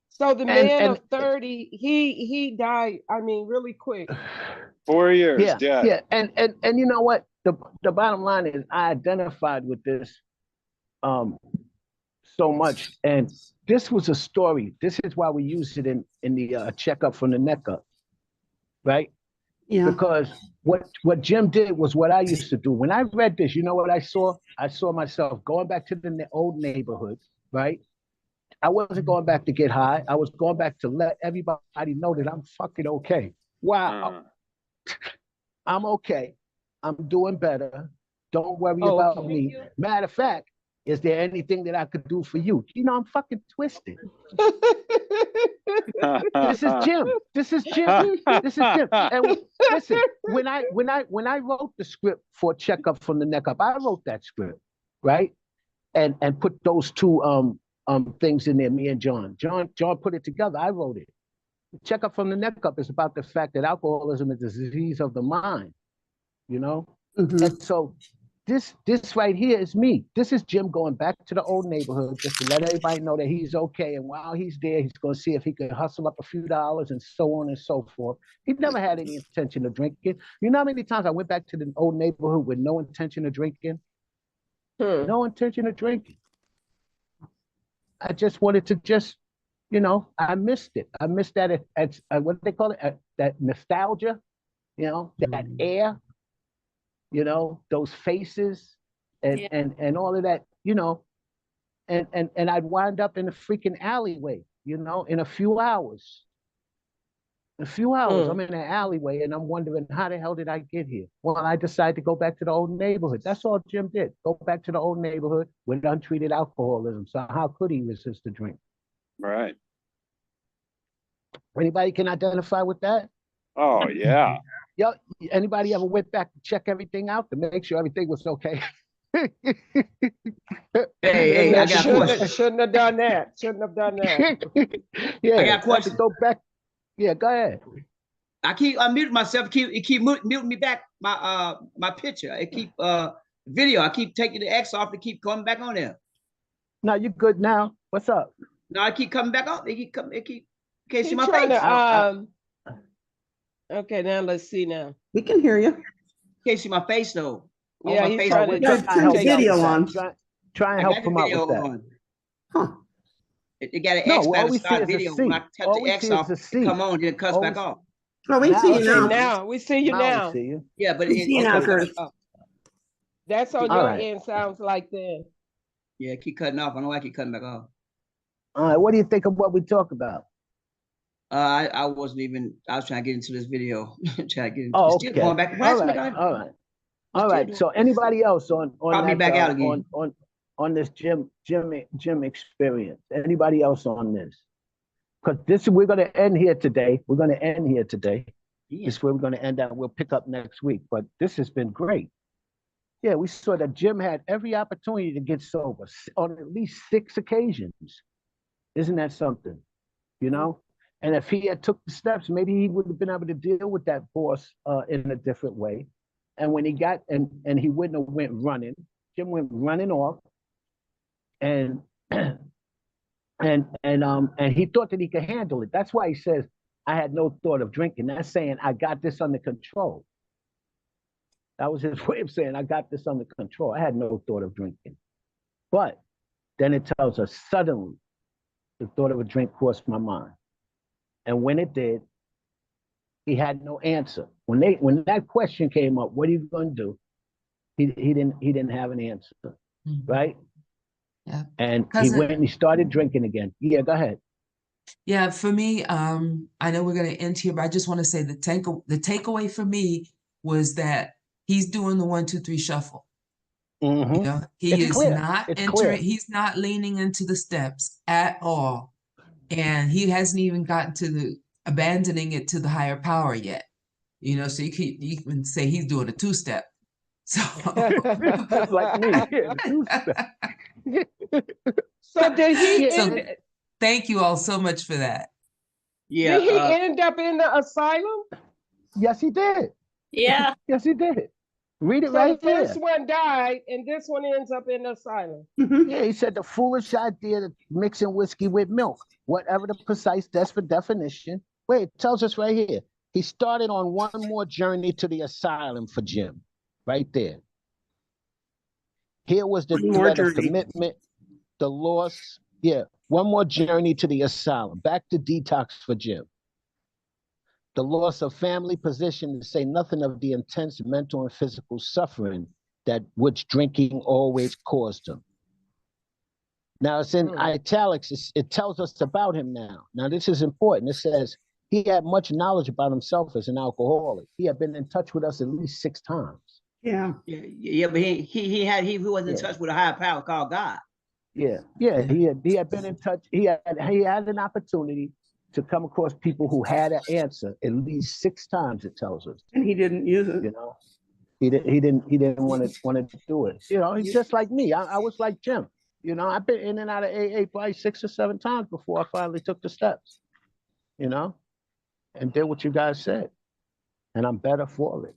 so the man and- of 30, he died, I mean, really quick. 4 years Yeah, dead. yeah. And you know what? The bottom line is I identified with this so much. And this was a story. This is why we use it in the checkup from the neck up, right? Yeah. Because what Jim did was what I used to do. When I read this, you know what I saw? I saw myself going back to the old neighborhood, right? I wasn't going back to get high. I was going back to let everybody know that I'm fucking okay. Wow, I'm okay. I'm doing better. Don't worry about me. Matter of fact, is there anything that I could do for you? You know, I'm fucking twisted. This is Jim. This is Jim. This is Jim. And listen, when I wrote the script for Checkup from the Neck Up, I wrote that script, right? And put those 2 things in there. Me and John put it together. I wrote it. Checkup from the Neck Up is about the fact that alcoholism is a disease of the mind. You know, and so this right here is me. This is Jim going back to the old neighborhood just to let everybody know that he's okay. And while he's there, he's going to see if he can hustle up a few dollars and so on and so forth. He never had any intention of drinking. You know how many times I went back to the old neighborhood with no intention of drinking? No intention of drinking. I just wanted to you know, I missed it. I missed that at what do they call it? That nostalgia, you know, that air. You know, those faces and all of that, you know, and I'd wind up in a freaking alleyway, you know, in a few hours. I'm in an alleyway and I'm wondering, how the hell did I get here? Well, I decided to go back to the old neighborhood. That's all Jim did. Go back to the old neighborhood with untreated alcoholism. So how could he resist the drink? Right. Anybody can identify with that? Oh, yeah. Yo, anybody ever went back to check everything out to make sure everything was okay? Hey, I got a question. Shouldn't have done that. Shouldn't have done that. Yeah, I got a question. Go back. Yeah, go ahead. I muted myself. It keep muting me back. My picture. It keep video. I keep taking the X off to keep coming back on there. No, you good now? What's up? No, I keep coming back on. They keep coming. They keep. Can't see He's my trying face. to, okay, now let's see now. We can hear you. Can't see my face though. All Yeah, my he's face. trying to You gotta turn the take out video the- on. Try and I help got the him out video with that. on. Huh. It got an No, X by all the we see start is a video. C. When I tap All the we X see is off, a it C. come on, then it cuts All back we- off. Oh, we Now see you it's Okay, now. now, we see you Now now. we see you. Yeah, but We see you now, okay. Chris. That's on All your right. end, sounds like that. Yeah, keep cutting off. I don't know why I keep cutting back off. All right, what do you think of what we talk about? I wasn't even. I was trying to get into this video. Trying to get into. Oh, Still okay. going back. Why All is it right, making- all right. All Still right. doing So this. anybody else on Brought me that back out again. on this gym experience? Anybody else on this? Because we're going to end here today. We're going to end here today. Yeah. This is where we're going to end up. We'll pick up next week. But this has been great. Yeah, we saw that Jim had every opportunity to get sober on at least 6 occasions. Isn't that something? You know? And if he had took the steps, maybe he would have been able to deal with that boss in a different way. And when he got and he wouldn't have went running, Jim went running off, and and he thought that he could handle it. That's why he says, "I had no thought of drinking." That's saying, "I got this under control." That was his way of saying, "I got this under control. I had no thought of drinking." But then it tells us, suddenly, the thought of a drink crossed my mind. And when it did, he had no answer. When that question came up, what are you going to do? He didn't have an answer, right? Yeah. And he Cousin- went and he started drinking again. Yeah, go ahead. Yeah, for me, I know we're going to end here, but I just want to say the takeaway for me was that he's doing the 1, 2, 3 shuffle. Mhm. You know, he It's is clear. not It's entering, clear. he's not leaning into the steps at all. And he hasn't even gotten to the abandoning it to the higher power yet. You know, so you can say he's doing a 2-step. So Just like me. Yeah, the 2-step. So did he So- end, thank you all so much for that. Yeah. did he end up in the asylum? Yes, he did. Yeah. Yes, he did. Read it So right the first here. one died, and this one ends up in the asylum. Yeah, he said the foolish idea of mixing whiskey with milk, whatever the precise definition. Wait, it tells us right here. He started on one more journey to the asylum for Jim, right there. Here was the One more threat of journey. commitment, the loss. Yeah, one more journey to the asylum, back to detox for Jim. The loss of family position, to say nothing of the intense mental and physical suffering that which drinking always caused him. Now it's in italics. It tells us about him now. Now this is important. It says he had much knowledge about himself as an alcoholic. He had been in touch with us at least 6 times. Yeah. Yeah, but he was in Yeah. touch with a higher power called God. Yeah, he had been in touch. He had an opportunity to come across people who had an answer at least 6 times. It tells us, And he didn't use it. you know, he didn't want to do it. You know, he's just like me. I was like Jim. You know, I've been in and out of AA probably 6 or 7 times before I finally took the steps. You know, and did what you guys said, and I'm better for it.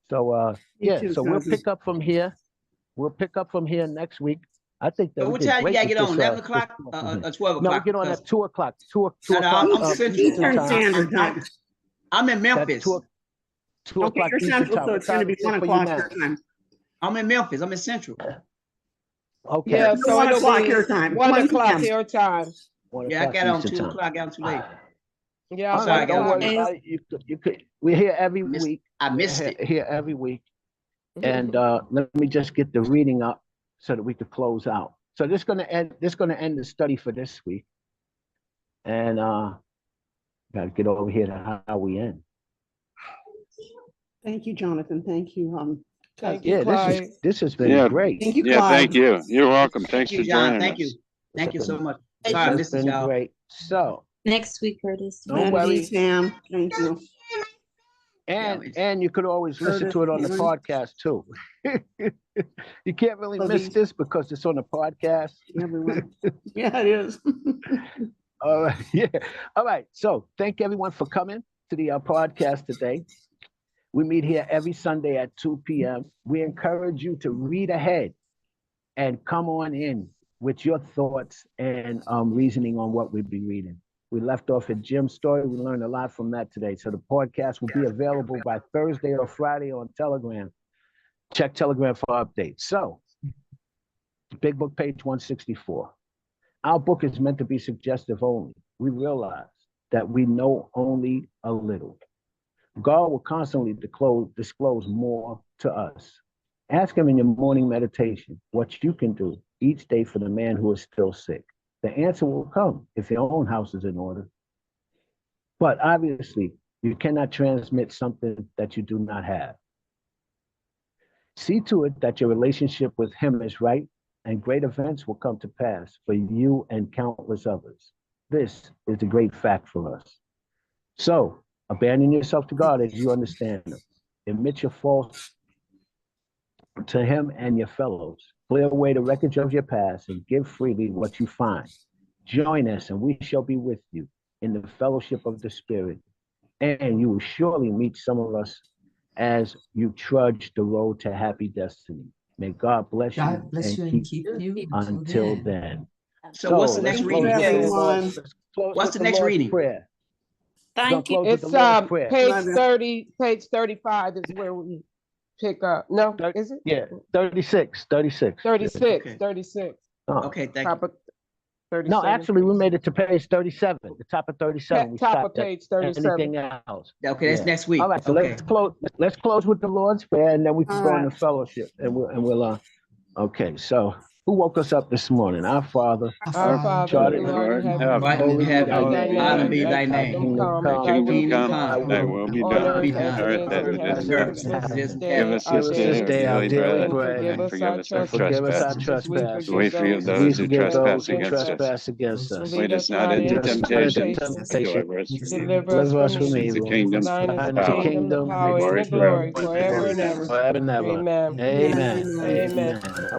So Me yeah, too, so we'll cousin. pick up from here. We'll pick up from here next week. I think that But we what did time you great gotta with get on? this, 11 this o'clock talk from here. or 12 No, we o'clock? get on at 2 o'clock. 2 No, no, I'm o'clock Central. Eastern Eastern time. Standard Time. I'm in That's Memphis. 2 Okay, o'clock you're Eastern central, time. so What it's gonna time be is it 1 for you o'clock now? your time. I'm in Memphis. I'm in Central. Okay. Yeah, so 1 it'll o'clock be your time. 1 1 o'clock p.m. your time. 1 Yeah, I o'clock got on Eastern 2 time. o'clock. I got on too late. Yeah, All I'm sorry, right, I don't got worry on. about it. You could. We're here every Missed- week. I missed We're it. here every week. And let me just get the reading up so that we could close out. So this is gonna end the study for this week. And gotta get over here to how we end. Thank you, Jonathan. Thank you. Thank you, Yeah, Clyde. this has been Yeah. great. Thank you, Yeah, Clyde. thank you. You're welcome. Thanks Thank you, for John. joining Thank us. you. Thank you so much. This Sorry, I has missed it, been y'all. great. So Next week, Curtis. don't Wendy, worry. Sam, thank you. And you could always listen Curtis, to it on the Aaron. podcast too. You can't really miss Lovey. this because it's on the podcast. Everyone. Yeah, it is. All right. Yeah. All right. So thank everyone for coming to the podcast today. We meet here every Sunday at 2 p.m. We encourage you to read ahead and come on in with your thoughts and reasoning on what we've been reading. We left off at Jim's story. We learned a lot from that today. So the podcast will be available by Thursday or Friday on Telegram. Check Telegram for updates. So, Big Book, page 164. Our book is meant to be suggestive only. We realize that we know only a little. God will constantly disclose more to us. Ask him in your morning meditation what you can do each day for the man who is still sick. The answer will come if your own house is in order. But obviously, you cannot transmit something that you do not have. See to it that your relationship with him is right, and great events will come to pass for you and countless others. This is the great fact for us. So, abandon yourself to God as you understand him. Admit your faults to him and your fellows. Clear away the wreckage of your past and give freely what you find. Join us and we shall be with you in the fellowship of the Spirit. And you will surely meet some of us as you trudge the road to happy destiny. May God bless God bless you and keep you until then. So what's the next let's reading? close with the Everyone. Lord's- let's close What's with the next Lord's reading? Prayer. Thank you. Close with It's the Lord's Prayer. page Mother. 30, page 35 is where we pick up. No, is it? Yeah, 36. 36, Okay. 36. Oh. Okay, thank Top you. of 37. No, actually, we made it to page 37, the top of 37. We Top of stopped at page 37. anything else. Okay, that's Yeah. next week. All right, so Okay. let's close with the Lord's Prayer, and then we can All go right. into fellowship, and we'll okay. So who woke us up this morning? Our Father, Our Father, Father, who art in heaven, Right, holy be have thy it. name. Hallowed be thy Thy name. kingdom thy come. will be Kingdom done. come. Thy will be On done. earth Be as done. it is in Earth heaven. as it Earth is Give in us as it this is in day Give us our this Give us day this our daily day our daily daily bread, and bread, forgive and us forgive our us our and forgive us our trespasses as we trespasses. trespasses. We forgive forgive those We those who forgive those trespass who against us. trespass against and us. lead Lead us us not not into Lead us into not into temptation, temptation. but temptation. deliver us from evil. Deliver us Deliver us from from This is the evil. evil. kingdom, For thine is the the Thine is the power, kingdom, the kingdom, and the power, and the glory glory forever. forever and ever. forever and ever. Amen. Amen. Amen. Amen.